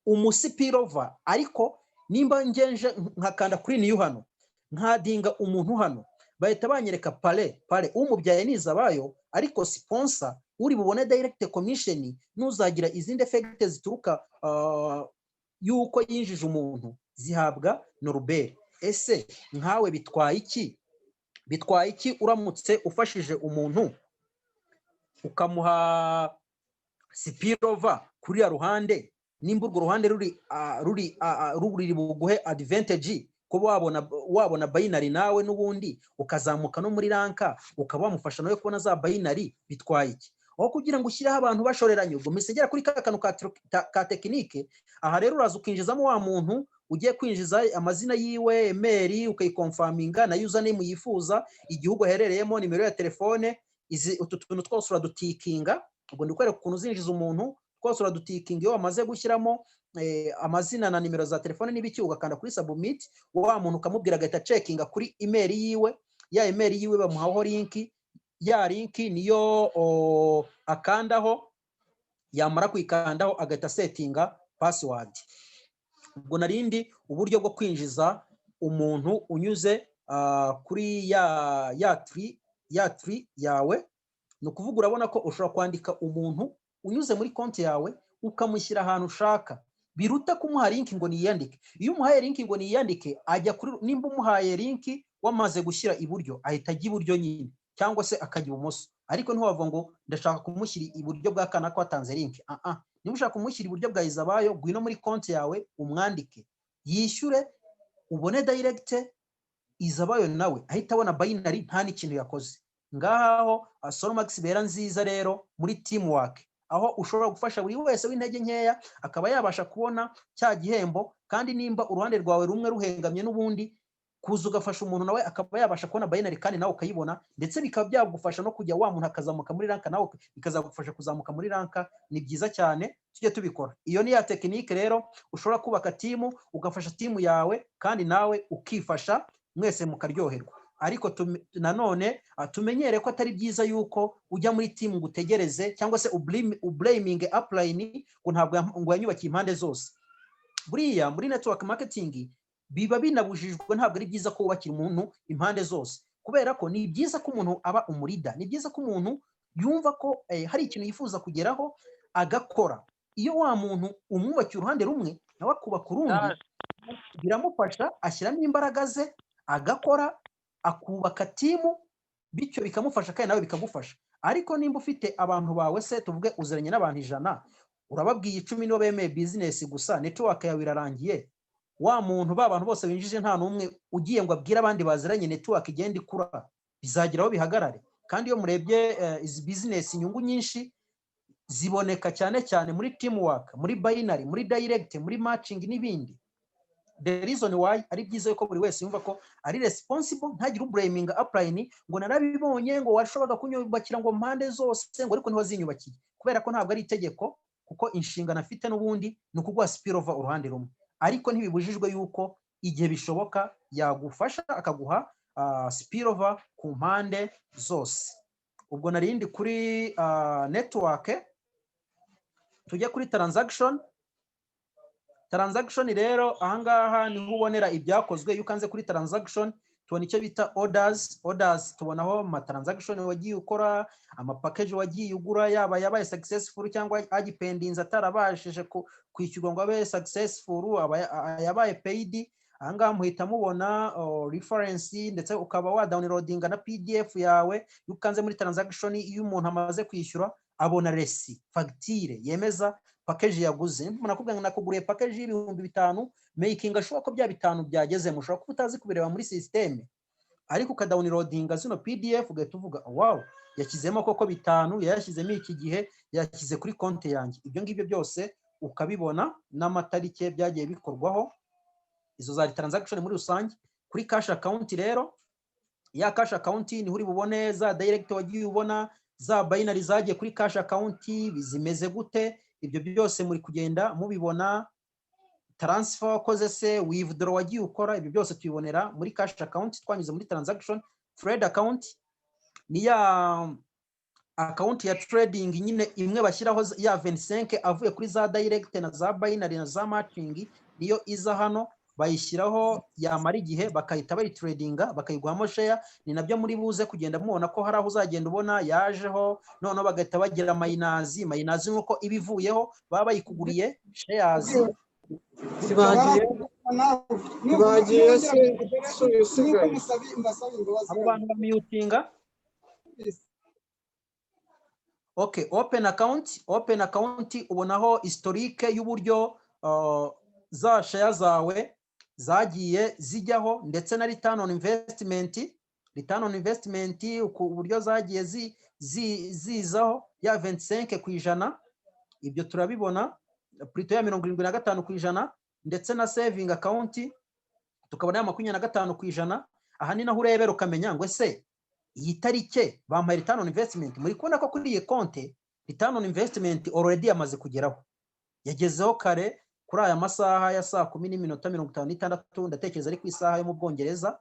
umusipirova, ariko nimba ngenje nkakanda kuri niyo hano nkadinga umuntu hano, bahita banyereka pale umubyaye ni Izabayo, ariko sponsor uri bubone direct commission nuzagira izindi effect zituruka yuko yinjije umuntu zihabwa Noruberi. Ese nkawe bitwaye iki uramutse ufashije umuntu ukamuha spirova kuri ya ruhande, nimba urwo ruhande ruri buguhe advantage kuba wabona binary nawe n'ubundi ukazamuka no muri ranka ukaba wamufasha nawe kubona za binary, bitwaye iki? Aho kugira ngo ushyireho abantu bashoreranye ubwo misegera kuri kakanu ka tekinike. Aha rero uraza ukinjizamo wa muntu ugiye kwinjiza amazina yiwe, email ukayikonfaminga na username yifuza, igihugu aherereyemo, nimero ya telefone. Utu tuntu twose uradutikinga. Ubwo ndikwereka ukuntu uzinjiza umuntu, twose uradutikinga. Iyo wamaze gushyiramo amazina na nimero za telefone n'ibiki, ugakanda kuri submit, wa muntu ukamubwira agahita checkinga kuri email yiwe. Ya email yiwe bamuhaho link, ya link niyo akandaho, yamara kuyikandaho agahita settinga password. Ubwo narindi uburyo bwo kwinjiza umuntu unyuze kuri ya tree yawe. Ni ukuvuga urabona ko ushobora kwandika umuntu unyuze muri konti yawe ukamushyira ahantu ushaka, biruta kumuha link ngo niyandike. Iyo umuhaye link ngo niyandike, ajya kuri, nimba umuhaye link wamaze gushyira iburyo ahita ajya iburyo nyine, cyangwa se akajya ibumoso. Ariko ntiwavuga ngo ndashaka kumushyira iburyo bwa kana ko atanze link. Niba ushaka kumushyira iburyo bwa Izabayo, gwino muri konti yawe umwandike, yishyure, ubone direct Izabayo nawe ahita abona binary nta n'ikintu yakoze. Ngaho Solmax bera nziza rero muri teamwork, aho ushobora gufasha buri wese w'intege nkeya akaba yabasha kubona cya gihembo. Kandi nimba uruhande rwawe rumwe ruhengamye n'ubundi, kuza ugafasha umuntu nawe akaba yabasha kubona binary kandi nawe ukayibona, ndetse bikaba byagufasha no kujya wa muntu akazamuka muri ranka, nawe bikazagufasha kuzamuka muri ranka. Ni byiza cyane, tujye tubikora. Iyo ni ya tekinike rero ushobora kubaka timu, ugafasha timu yawe kandi nawe ukifasha, mwese mukaryoherwa. Ariko nanone tumenyere ko atari byiza yuko ujya muri timu gutegereze cyangwa se ublaming upline ngo ntabwo ngo yanyubakiye impande zose. Buriya muri network marketing biba binabujijwe, ntabwo ari byiza ko wubakira umuntu impande zose, kubera ko ni byiza ko umuntu aba umurida. Ni byiza ko umuntu yumva ko hari ikintu yifuza kugeraho agakora. Iyo wa muntu umwubakiye uruhande rumwe nawe akubaka urundi, biramufasha, ashyiramo imbaraga ze agakora, akubaka timu, bityo bikamufasha kandi nawe bikagufasha. Ariko nimba ufite abantu bawe, se tuvuge uziranye n'abantu 100, urababwiye 10 nibo bemeye business gusa, network yawe irarangiye, wa muntu abantu bose binjije nta numwe ugiye ngo abwire abandi baziranye, network igenda ikura, bizageraho bihagarare. Kandi iyo murebye izi business, inyungu nyinshi ziboneka cyane cyane muri teamwork, muri binary, muri direct, muri matching n'ibindi. the reason why ari byiza yuko buri wese yumva ko ari responsible, ntagire ublaminga upline ngo narabibonye ngo washoboraga kunyubakira ngo mpande zose ngo ariko ntiwazinyubakiye, kubera ko ntabwo ari itegeko, kuko inshingano afite n'ubundi ni ukuguha spillover uruhande rumwe, ariko ntibibujijwe yuko igihe bishoboka yagufasha akaguha spillover ku mpande zose. Ubwo narindi kuri network, tujye kuri transaction. Transaction rero ahangaha niho ubonera ibyakozwe. Iyo ukanze kuri transaction tubona icyo bita orders. Orders tubonaho ama transaction wagiye ukora, ama package wagiye ugura, yaba yabaye successful cyangwa agipendinze atarabashije kwishyurwa ngo abe successful, yabaye paid. Ahangaha muhita mubona reference, ndetse ukaba wa downloadinga na PDF yawe. Iyo ukanze muri transaction, iyo umuntu amaze kwishyura abona resi, facture yemeza package yaguze. Nakubwira ngo nakuguriye package y'ibihumbi 5, making ashobora ko bya 5 byageze, mushobora kuba utazi kubireba muri system, ariko ka downloadinga zino PDF ugahita uvuga wow, yakizemo koko 5, yashyizemo iki gihe, yashyize kuri konti yanjye. Ibyo ngibyo byose ukabibona n'amatarike byagiye bikorwaho. Izo za transaction muri rusange. Kuri cash account rero, ya cash account ni uri bubone za direct wagiye ubona, za binary zagiye kuri cash account bizimeze gute, ibyo byose muri kugenda mubibona. Transfer wakoze se, withdraw wagiye ukora, ibyo byose tubibonera muri cash account twanyuze muri transaction. Trade account ni ya account ya trading nyine imwe bashyiraho ya 25 avuye kuri za direct na za binary na za matching, niyo iza hano bayishyiraho, yamara igihe bakahita bari tradinga bakayiguhamo share. Ni nabyo muri buze kugenda mubona ko hari aho uzagenda ubona yajeho, noneho bagahita bagira mayinazi nk'uko ibivuyeho baba bayikuguriye shares. Sibagiye se usigaye abo bantu bamiyutinga. Okay, open account ubonaho historique y'uburyo za share zawe zagiye zijyaho, ndetse na return on investment uburyo zagiye zizaho ya 25%, ibyo turabibona plutôt ya 75%, ndetse na saving account tukabona ya 25%. Aha ni naho urebera ukamenya ngo ese iyi tarike bampaye return on investment. Muri kubona ko kuri iyi konte return on investment already yamaze kugeraho, yagezeho kare kuri aya masaha ya saa 10:56, ndatekereza ari ku isaha yo mu Bwongereza.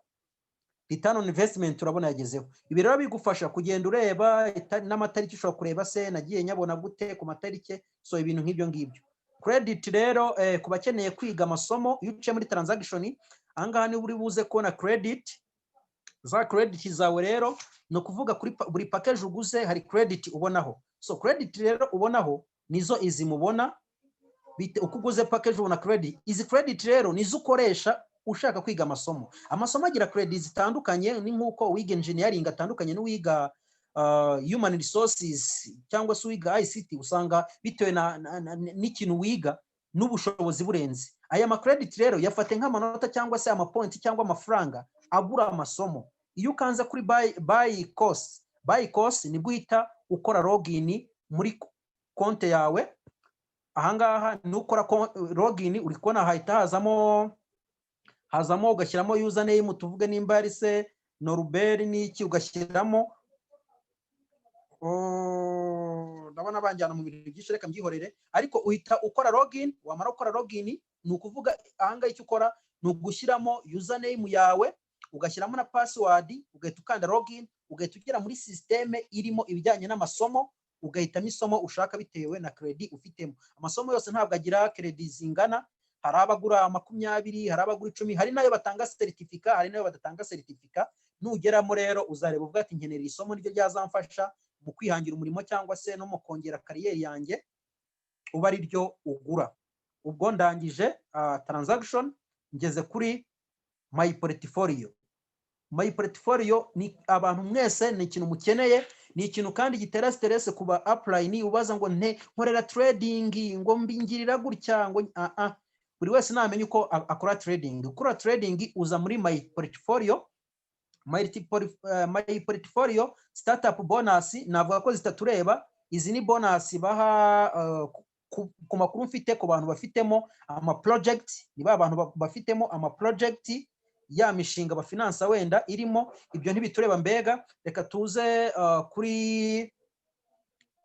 Return on investment urabona yagezeho. Ibi rero bigufasha kugenda ureba n'amatariki, ushobora kureba se nagiye nyabona gute ku matarike, so ibintu nk'ibyo ngibyo. Credit rero ku bakeneye kwiga amasomo, iyo uciye muri transaction ahangaha ni uri buze kubona credit. Za credit zawe rero no kuvuga kuri buri package uguze hari credit ubonaho. So credit rero ubonaho nizo izi mubona bite uko uguze package ubona credit. Izi credit rero nizo ukoresha ushaka kwiga amasomo. Amasomo agira credit zitandukanye, ni nkuko wiga engineering atandukanye n'uwiga human resources cyangwa se wiga ICT, usanga bitewe n'ikintu wiga n'ubushobozi burenze. Aya ma credit rero yafate nk'amanota cyangwa se ama point cyangwa amafaranga agura amasomo. Iyo ukanza kuri buy course ni guhita ukora login muri konte yawe. Ahangaha ni ukora login, uri kubona hahita hazamo ugashyiramo username, tuvuge nimba ari se Norbert n'iki ugashyiramo. Ndabona banjyana mu bintu byinshi, reka mbyihorere. Ariko uhita ukora login, wamara ukora login ni ukuvuga ahangaha icyo ukora ni ugushyiramo username yawe, ugashyiramo na password, ugahita ukanda login, ugahita ugera muri systeme irimo ibijyanye n'amasomo, ugahitamo isomo ushaka bitewe na credit ufitemo. Amasomo yose ntabwo agira credit zingana, hari abagura 20, hari abagura 10, hari nayo batanga certificate, hari nayo badatanga certificate. Nugeramo rero uzareba uvuga ati nkenera isomo niryo ryazamfasha mu kwihangira umurimo cyangwa se no mu kongera kariyeri yanjye, uba ari ryo ugura. Ubwo ndangije transaction, ngeze kuri my portfolio. My portfolio ni abantu mwese ni ikintu mukeneye, ni ikintu kandi gitera stress kuba upline ubaza ngo nkorera trading ngo mbingirira gutya ngo buri wese namenye uko akora trading. Ukora trading uza muri my portfolio. My portfolio startup bonus navuga ko zitatureba. Izi ni bonus baha ku makuru mfite ku bantu bafitemo ama project, niba abantu bafitemo ama project ya mishinga bafinansa wenda irimo ibyo ntibitureba. Mbega reka tuze kuri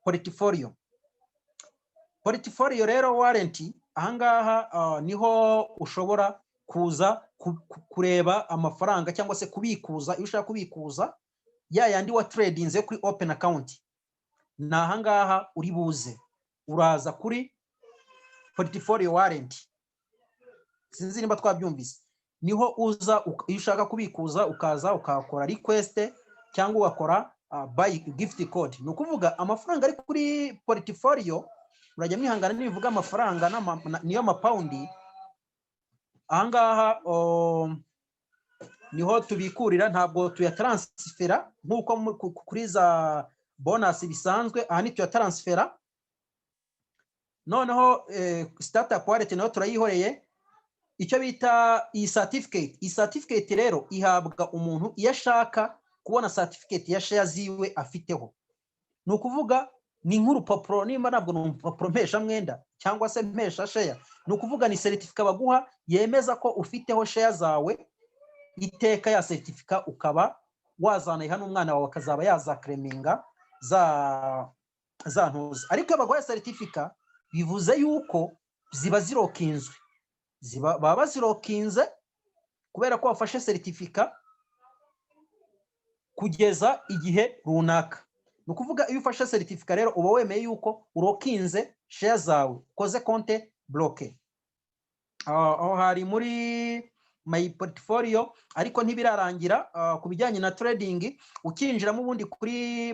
portfolio. Portfolio rero warranty ahangaha niho ushobora kuza kureba amafaranga cyangwa se kubikuza. Iyo ushaka kubikuza ya yandi wa tradinze kuri open account, na ahangaha uri buze uraza kuri portfolio warranty. Sinzi nimba twabyumvise. Niho uza iyo ushaka kubikuza ukaza ukakora request cyangwa ugakora buy gift code. Ni ukuvuga amafaranga ari kuri portfolio, urajya mwihangana nibivuga amafaranga niyo amapaundi. Ahangaha niho tubikurira, ntabwo tuyatransfera nkuko kuri za bonus bisanzwe. Aha ni tuyatransfera. Noneho startup wallet nayo turayihoreye. Icyo bita iyi certificate. Iyi certificate rero ihabwa umuntu iyo ashaka kubona certificate ya share ziwe afiteho. Ni ukuvuga ni nk'urupapuro, nimba ntabwo ni urupapuro mpesha mwenda cyangwa se mpesha share. Ni ukuvuga ni certificate baguha yemeza ko ufiteho share zawe. Iteka ya certificate ukaba wazana hano umwana wawe akazaba yazakreminga za ntuza. Ariko iyo baguha certificate bivuze yuko ziba zirokinzwe, baba bazirokinze kubera ko wafashe certificate kugeza igihe runaka. Ni ukuvuga iyo ufashe certificate rero uba wemeye yuko urokinze share zawe, ukoze konte bloke. Aho hari muri my portfolio, ariko ntibirarangira ku bijyanye na trading. Ukinjiramo ubundi kuri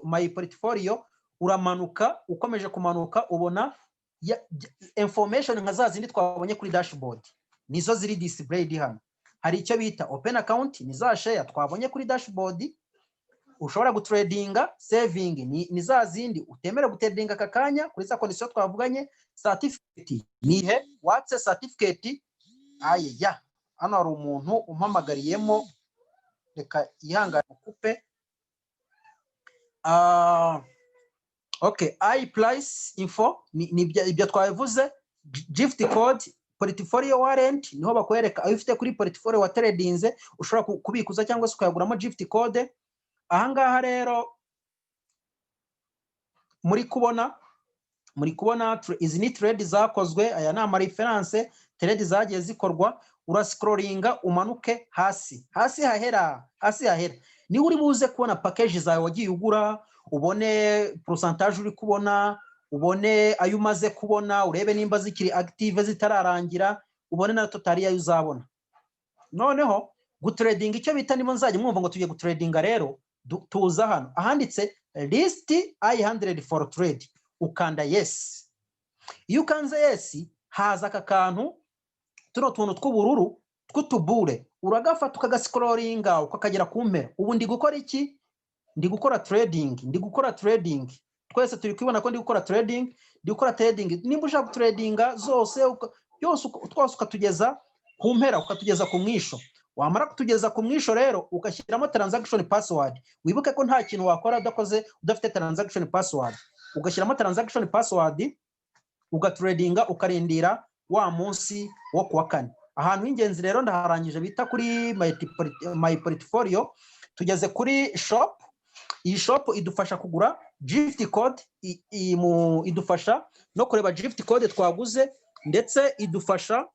my portfolio uramanuka, ukomeje kumanuka ubona information nka za zindi twabonye kuri dashboard, nizo ziri displayed hano. Hari icyo bita open account, ni za share twabonye kuri dashboard. Ushobora gutradinga, saving ni za zindi utemera gutradinga aka kanya kuri za condition twavuganye. Certificate nihe watse certificate. Ayeya, hano hari umuntu umpamagariyemo, reka ihangane kupe. Okay, I price info ni ibyo twavuze. Gift code, portfolio warrant niho bakwereka ayo ufite kuri portfolio wa tradinze ushobora kubikuza cyangwa se ukayaguramo gift code. Ahangaha rero muri kubona izi ni trade zakozwe. Aya ni ama reference trade zagiye zikorwa. Urascrollinga umanuke hasi hahera. Ni uri buze kubona package zawe wagiye ugura, ubone percentage uri kubona, ubone ayo umaze kubona, urebe nimba zikiri active zitararangira, ubone na total yayo uzabona. Noneho gutrading icyo bita, nimo nzajye mwumva ngo tugiye gutradinga rero, tuza hano ahanditse list I100 for trade, ukanda yes. Iyo ukanze yes haza aka kantu tuno tuntu tw'ubururu tw'utubure, uragafata ukagascrollinga ukakagera ku mpera. Ubu ndi gukora iki? Ndi gukora trading. Twese turi kwibona ko ndi gukora trading. Nimba ushaka tradinga zose yose twose ukatugeza ku mpera, ukatugeza ku mwisho. Wamara kutugeza ku mwisho rero ugashyiramo transaction password. Wibuke ko nta kintu wakora udafite transaction password. Ugashyiramo transaction password, ugatradinga, ukarindira wa munsi wo kuwa kane. Ahantu h'ingenzi rero ndaharangije bita kuri my portfolio. Tugeze kuri shop. Iyi shop idufasha kugura gift code, idufasha no kureba gift code twaguze, ndetse idufasha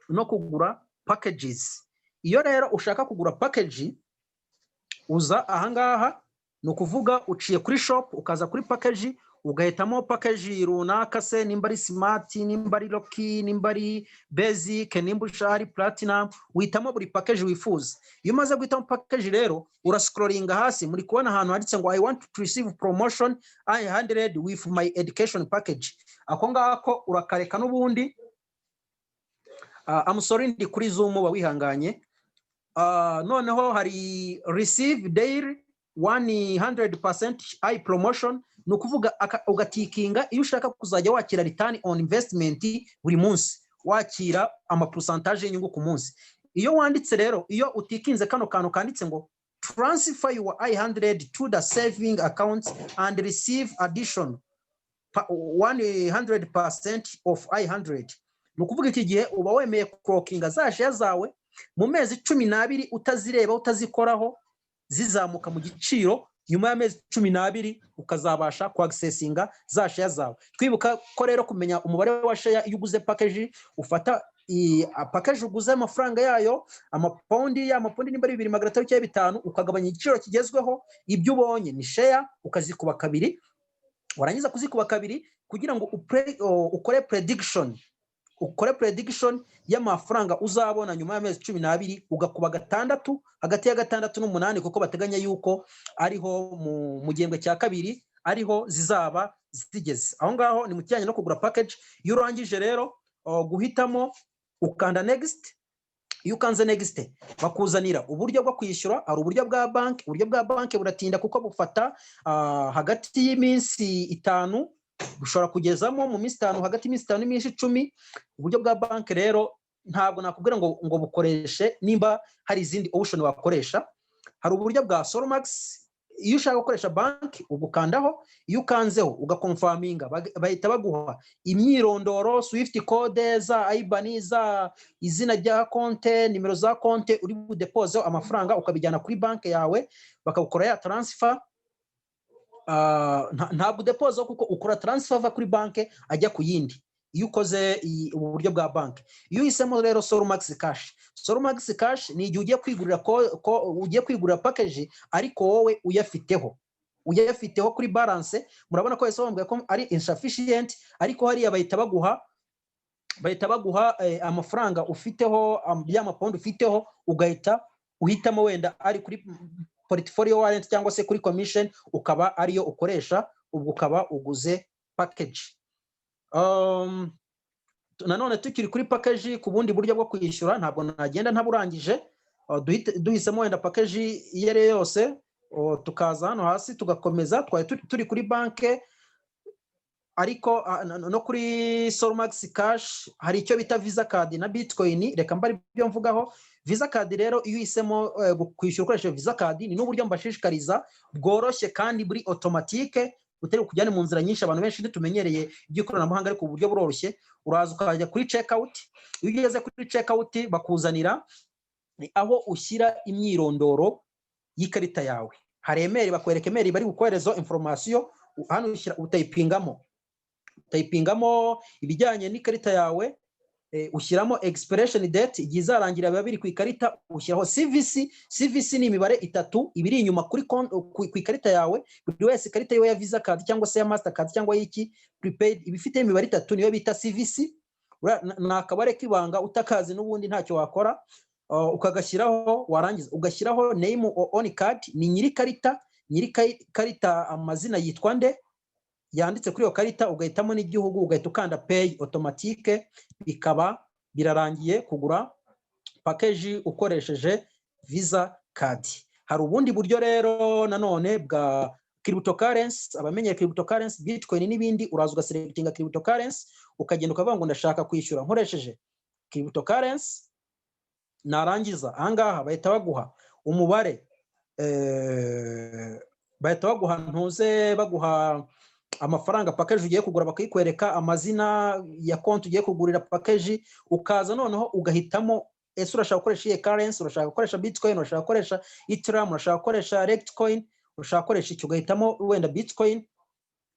no kugura packages. Iyo rero ushaka kugura package uza ahangaha, no kuvuga uciye kuri shop ukaza kuri package, ugahitamo package runaka, se nimba ari smart, nimba ari loki, nimba ari basic, nimba ushari platinum, uhitamo buri package wifuza. Iyo umaze guhitamo package rero urascrollinga hasi, muri kubona ahantu handitse ngo I want to receive promotion I100 with my education package. Ako ngako urakareka n'ubundi. I'm sorry ndi kuri Zoom wihanganye. Noneho hari receive daily 100% I promotion. No kuvuga ugatikinga iyo ushaka kuzajya wakira return on investment buri munsi, wakira ama percentage y'inyungu ku munsi. Iyo wanditse rero, iyo utikinze kano kantu kanditse ngo transfer your I100 to the saving account and receive additional 100% of I100. Ni ukuvuga iki gihe uba wemeye kurokinga za share zawe mu mezi 12 utazireba utazikoraho zizamuka mu giciro, nyuma y'amezi 12 ukazabasha kuaccessinga za share zawe. Twibuka ko rero kumenya umubare wa share iyo uguze package, ufata package uguze amafaranga yayo, amapoundi nimba ari 200 cyangwa 5, ukagabanya igiciro kigezweho, ibyo ubonye ni share ukazikuba kabiri, warangiza kuzikuba kabiri kugira ngo ukore prediction y'amafaranga uzabona nyuma y'amezi 12, ugakuba gatandatu, hagati ya 6 n'8, kuko bateganya yuko ariho mu gihembwe cya kabiri ariho zizaba zigeze. Aho ngaho ni mu kijyanye no kugura package. Iyo urangije rero guhitamo, ukanda next. Iyo ukanze next bakuzanira uburyo bwo kwishyura. Ari uburyo bwa banki. Uburyo bwa banki buratinda kuko bufata hagati y'iminsi 5, ushobora kugezamo mu minsi 5, hagati y'iminsi 5 n'iminsi 10. Uburyo bwa banki rero ntabwo nakubwira ngo bukoreshe nimba hari izindi option wakoresha. Hari uburyo bwa Solmax. Iyo ushaka gukoresha banki ugukandaho, iyo ukanzeho ugakonfaminga, bahita baguha imyirondoro, Swift code za IBAN, za izina rya konte, nimero za konte uri budepose amafaranga, ukabijyana kuri banki yawe bakagukora ya transfer. Ntabwo depose kuko ukora transfer va kuri banki ajya ku yindi iyo ukoze uburyo bwa banki. Iyo uhisemo rero Solmax cash ni igihe ugiye kwigurira package ariko wowe uyafiteho kuri balance. Murabona ko yasobanuye ko ari insufficient, ariko hariya bahita baguha amafaranga ufiteho, y'amapoundi ufiteho, ugahita uhitamo wenda ari kuri portfolio warrant cyangwa se kuri commission, ukaba ariyo ukoresha, ubwo ukaba uguze package. Nanone tukiri kuri package, ku bundi buryo bwo kwishyura ntabwo nagenda ntaburangije. Duhisemo wenda package iyere yose, tukaza hano hasi tugakomeza. Turi kuri banke, ariko no kuri Solmax cash hari icyo bita Visa card na Bitcoin. Reka mbari byo mvugaho. Visa card rero iyo uhisemo kwishyura ukoresheje Visa card, ni n'uburyo mbashishikariza bworoshye kandi buri automatique, utari kujyana mu nzira nyinshi. Abantu benshi tumenyereye iby'ikoranabuhanga, ariko uburyo buroroshye. Uraza ukajya kuri checkout. Iyo ugeze kuri checkout bakuzanira aho ushyira imyirondoro y'ikarita yawe. Hari email, bakwereka email bari gukoherezo information. Hano ushyira utayipingamo ibijyanye n'ikarita yawe, ushyiramo expiration date, igihe izarangira biba biri ku ikarita. Ushyiraho CVC ni imibare 3 ibiri inyuma ku ikarita yawe. Buri wese ikarita yiwe ya Visa card cyangwa se ya Mastercard cyangwa y'iki prepaid ibifite imibare 3 niyo bita CVC. Nakabare kibanga utakazi n'ubundi ntacyo wakora. Ukagashyiraho, warangiza ugashyiraho name on card, ni nyiri karita amazina yitwa nde yanditse kuri iyo karita, ugahitamo n'igihugu, ugahita ukanda pay automatique, bikaba birarangiye kugura package ukoresheje Visa card. Hari ubundi buryo rero nanone bwa cryptocurrency. Abamenye cryptocurrency, Bitcoin n'ibindi, uraza ugaselectinga cryptocurrency, ukagenda ukavuga ngo ndashaka kwishyura nkoresheje cryptocurrency. Narangiza ahangaha bahita baguha umubare, bahita baguha baguha amafaranga package ugiye kugura, bakayikwereka amazina ya konti ugiye kugurira package. Ukaza noneho ugahitamo ese urashaka gukoresha iyi currency, urashaka gukoresha Bitcoin, urashaka gukoresha Ethereum, urashaka gukoresha Litecoin, urashaka gukoresha icyo, ugahitamo wenda Bitcoin.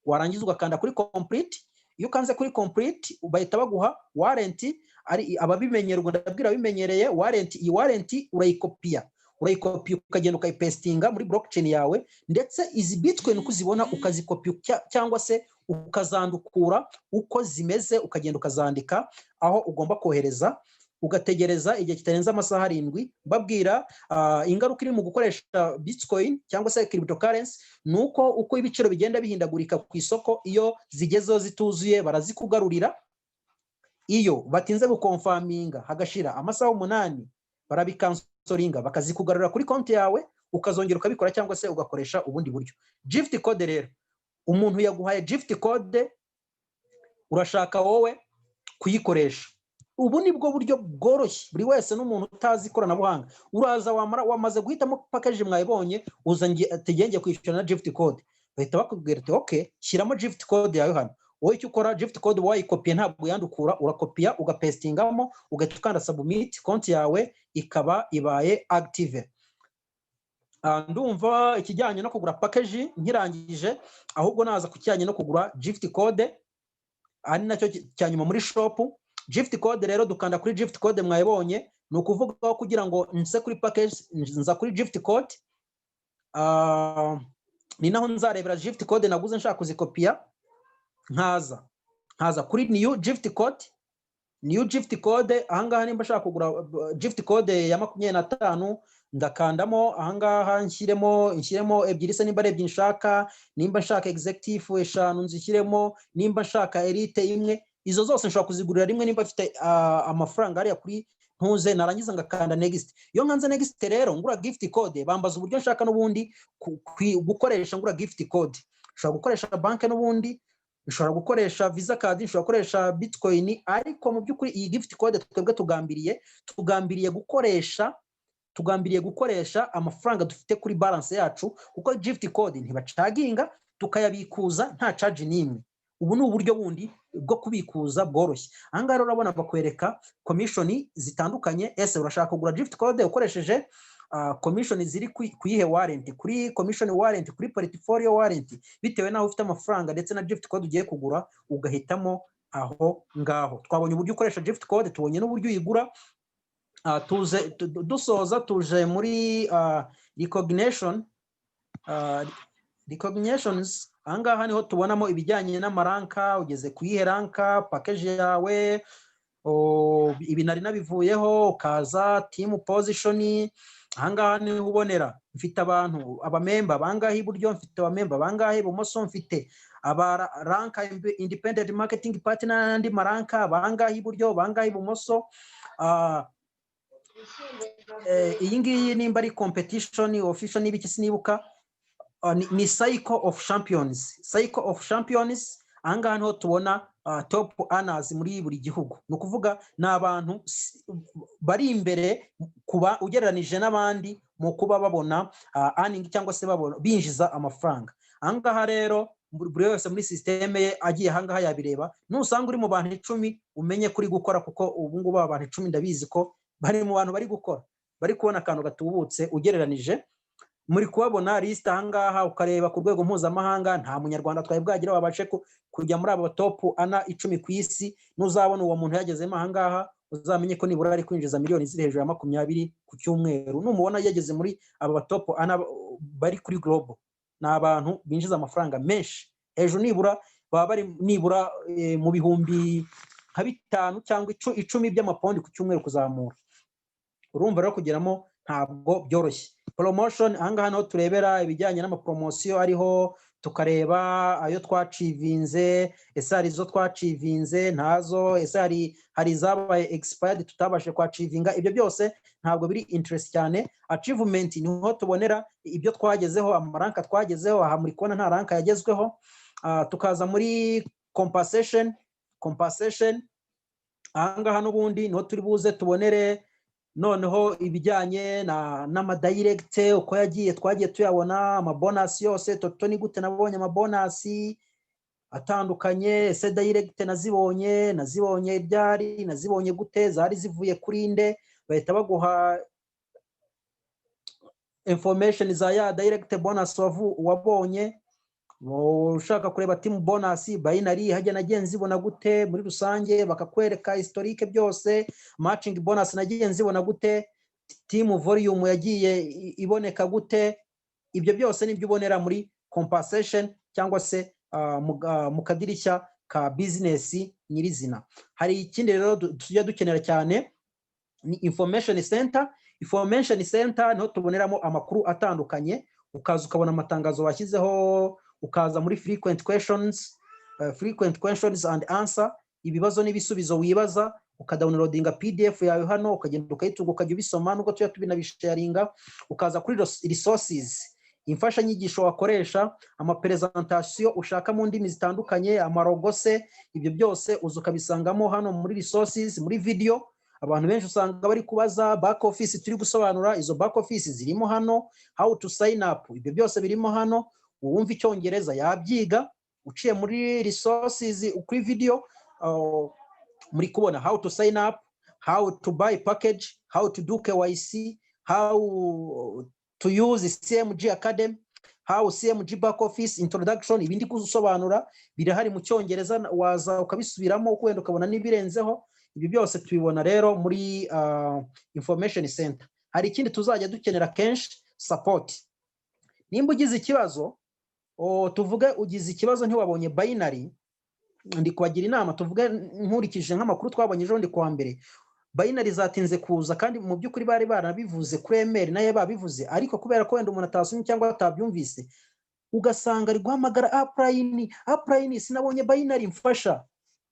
Warangiza ugakanda kuri complete. Iyo ukanze kuri complete bahita baguha warrant. Ari ababimenyera, ndabwira abimenyereye warrant. Iyi warrant urayikopia ukagenda ukayipestinga muri blockchain yawe, ndetse izi Bitcoin uko uzibona ukazikopia cyangwa se ukazandukura uko zimeze, ukagenda ukazandika aho ugomba kohereza. Ugategereza igihe kitarenze amasaha 7. Babwira ingaruka iri mu gukoresha Bitcoin cyangwa se cryptocurrency nuko uko ibiciro bigenda bihindagurika ku isoko, iyo zigezeho zituzuye barazikugarurira. Iyo batinze gukonfaminga hagashira amasaha 8, barabikansoringa bakazikugarura kuri konti yawe, ukazongera ukabikora cyangwa se ugakoresha ubundi buryo. Gift code rero, umuntu yaguhaye gift code, urashaka wowe kuyikoresha. Ubu ni bwo buryo bworoshye, buri wese n'umuntu utazi ikoranabuhanga. Uraza wamaze guhitamo package mwayibonye, uzangiye ategenge kwishyura na gift code, bahita bakubwira ati okay, shyiramo gift code yawe hano. wowe icyo ukora gift code wayikopiye ntabwo yandukura, urakopiya ugapestingamo ugahita ukanda submit, konti yawe ikaba ibaye active. Ndumva ikijyanye no kugura package nkirangije, ahubwo naza kukijyanye no kugura gift code ari nacyo cyanyuma muri shop. Gift code rero dukanda kuri gift code mwayibonye, ni ukuvuga kugira ngo nse kuri package nza kuri gift code, ni naho nzarebera gift code naguze nshaka kuzikopiya, nkaza kuri new gift code, ahangaha nimba nshaka kugura gift code ya 25 ndakandamo ahangaha nshyiremo ebyiri se nimba ebyiri nshaka, nimba nshaka executive 5 nzishyiremo, nimba nshaka elite imwe, izo zose nshaka kuzigurira rimwe nimba afite amafaranga ari kuri ntuze, narangiza ngakanda next. Iyo nkanze next rero ngura gift code, bambaza uburyo nshaka n'ubundi gukoresha ngura gift code. Nshobora gukoresha bank n'ubundi, nshobora gukoresha visa card, nshobora gukoresha bitcoin, ariko mu by'ukuri iyi gift code twebwe tugambiriye gukoresha amafaranga dufite kuri balance yacu, kuko gift code ntibacaginga, tukayabikuza nta charge nimwe. Ubu ni uburyo bundi bwo kubikuza bworoshye. Ahangaha rero urabona bakwereka commission zitandukanye. Ese urashaka kugura gift code ukoresheje commission ziri kuyihe warranty, kuri commission warranty, kuri portfolio warranty, bitewe naho ufite amafaranga ndetse na gift code ugiye kugura ugahitamo aho ngaho. Twabonye uburyo ukoresha gift code, tubonye n'uburyo uyigura. Dusoza tuje muri recognitions. Ahangaha niho tubonamo ibijyanye n'amaranka, ugeze kuyihe ranka, package yawe, ibi nari nabivuyeho, ukaza team position. Ahangaha niho ubonera mfite abantu abamemba bangahe iburyo, mfite abamemba bangahe ibumoso, mfite ranka independent marketing partner n'andi maranka bangahe iburyo bangahe ibumoso. Iyi ngiyi nimba ari competition official n'ibiki sinibuka, ni cycle of champions. Ahangaha niho tubona top earners muri buri gihugu, ni ukuvuga ni abantu bari imbere kuba ugereranije n'abandi mu kuba babona earning cyangwa se babona binjiza amafaranga. Ahangaha rero buri wese muri systeme ye agiye ahangaha yabireba. Nusanga uri mu bantu 10 umenye kuri gukora, kuko ubu ngubu abantu 10 ndabizi ko bari mu bantu bari gukora, bari kubona akantu gatubutse ugereranije. Muri kubabona list ahangaha ukareba ku rwego mpuzamahanga, nta munyarwanda twaye bwagira wabashe kujya muri abo top 10 ku isi. Nuzabona uwo muntu yagezemo ahangaha uzamenye ko nibura ari kwinjiza miliyoni ziri hejuru ya 20 ku cyumweru. Numubona yageze muri abo top 10 bari kuri global, ni abantu binjiza amafaranga menshi hejuru, nibura baba bari nibura mu bihumbi nka 5 cyangwa 10 by'amapound ku cyumweru kuzamura. Urumva rero kugeramo ntabwo byoroshye. Promotion, ahangaha naho turebera ibijyanye n'amapromosiyo ariho, tukareba ayo twacivinze, ese hari izo twacivinze ntazo, ese hari zabaye expired tutabashe kwacivinga. Ibyo byose ntabwo biri interest cyane. Achievement niho tubonera ibyo twagezeho, amaranka twagezeho. Aha muri kubona nta ranka yagezweho. Tukaza muri compensation. Ahangaha n'ubundi niho turi buze tubonere noneho ibijyanye n'amadirect uko twagiye tuyabona, amabonus yose. Toto ni gute nabonye amabonus atandukanye, ese direct nazibonye byari nazibonye gute, zari zivuye kuri nde, bahita baguha information za ya direct bonus wabonye. Ushaka kureba team bonus binary hajya nagiye nzibona gute muri rusange, bakakwereka historique byose. Matching bonus nagiye nzibona gute, team volume yagiye iboneka gute. Ibyo byose nibyo ubonera muri compensation cyangwa se mu kadirishya ka business nyirizina. Hari ikindi rero tujya dukenera cyane, ni information center. Information center niho tuboneramo amakuru atandukanye. Ukaza ukabona amatangazo bashyizeho, ukaza muri frequent questions and answer, ibibazo n'ibisubizo wibaza, ukadownloadinga PDF yawe hano, ukagenda ukayitunga ukajya ubisoma nuko tuya tubinabisharinga. Ukaza kuri resources, imfasha nyigisho wakoresha, amapresentation ushaka mu ndimi zitandukanye, amarogose. Ibyo byose uza ukabisangamo hano muri resources. Muri video abantu benshi usanga bari kubaza back office, turi gusobanura izo back office zirimo hano. How to sign up, ibyo byose birimo hano. Uwumva icyongereza yabyiga uciye muri resources kuri video muri kubona how to sign up, how to buy package, how to do KYC, how to use CMG Academy, how CMG back office introduction. Ibindi kusobanura birahari mu cyongereza, waza ukabisubiramo kwenda ukabona nibirenzeho. Ibi byose tubibona rero muri information center. Hari ikindi tuzajya dukenera kenshi, support. Nimba ugize ikibazo, tuvuge ugize ikibazo ntiwabonye binary, ndi kubagira inama, tuvuge nkurikije nk'amakuru twabonye ejo ndi kwa mbere, binary zatinze kuza kandi mu by'ukuri bari barabivuze kuri email naye babivuze, ariko kubera ko wenda umuntu atasomye cyangwa atabyumvise, ugasanga ari guhamagara upline sinabonye binary mfasha.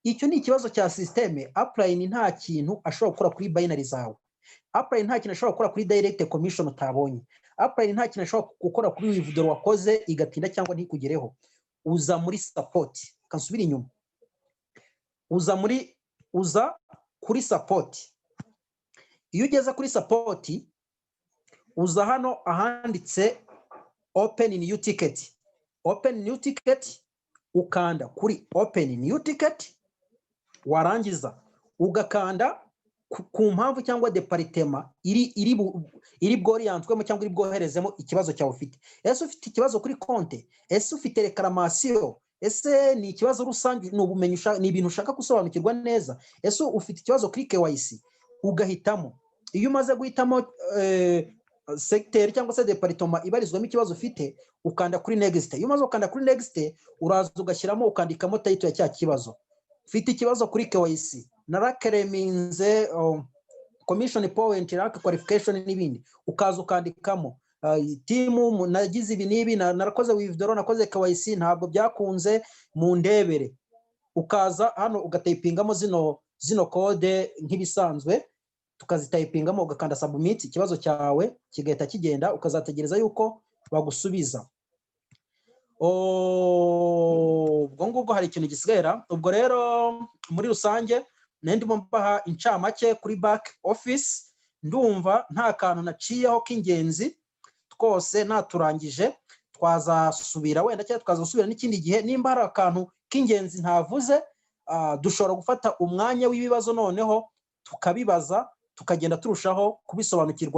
Icyo ni ikibazo cya systeme. Upline nta kintu ashobora gukora kuri binary zawe. Upline nta kintu ashobora gukora kuri direct commission utabonye. Upline nta kintu ashobora gukora kuri withdraw wakoze igatinda cyangwa ntikugereho. Uza muri support, kansubira inyuma. Uza kuri support. Iyo ugeze kuri support, uza hano ahanditse open new ticket. Open new ticket, ukanda kuri open new ticket, warangiza ugakanda ku mpamvu cyangwa departement iri bworiyanzwemo cyangwa iri bwoherezemo ikibazo cyawe ufite. Ese ufite ikibazo kuri konte, ese ufite reclamation, ese ni ikibazo rusange, ni ubumenyi ni ibintu ushaka gusobanukirwa neza, ese ufite ikibazo kuri KYC, ugahitamo. Iyo umaze guhitamo secteur cyangwa se departement ibarizwamo ikibazo ufite, ukanda kuri next. Iyo umaze ukanda kuri next, uraza ugashyiramo ukandikamo title ya cya kibazo. Ufite ikibazo kuri KYC, narakereminze commission point, rank qualification n'ibindi, ukaza ukandikamo team nagize ibi nibi, narakoze withdraw, nakoze KYC ntabwo byakunze mu ndebere. Ukaza hano ugatayipingamo zino code nk'ibisanzwe, tukazitayipingamo ugakanda submit, ikibazo cyawe kigahita kigenda, ukazategereza yuko bagusubiza. Ubwo ngubwo hari ikintu gisigara. Ubwo rero muri rusange ndimo mbaha incamake kuri back office. Ndumva nta kantu naciyeho k'ingenzi, twose naturangije. Twazasubira wenda cyangwa twazasubira n'ikindi gihe. Nimba hari akantu k'ingenzi ntavuze, dushobora gufata umwanya w'ibibazo noneho tukabibaza, tukagenda turushaho kubisobanukirwa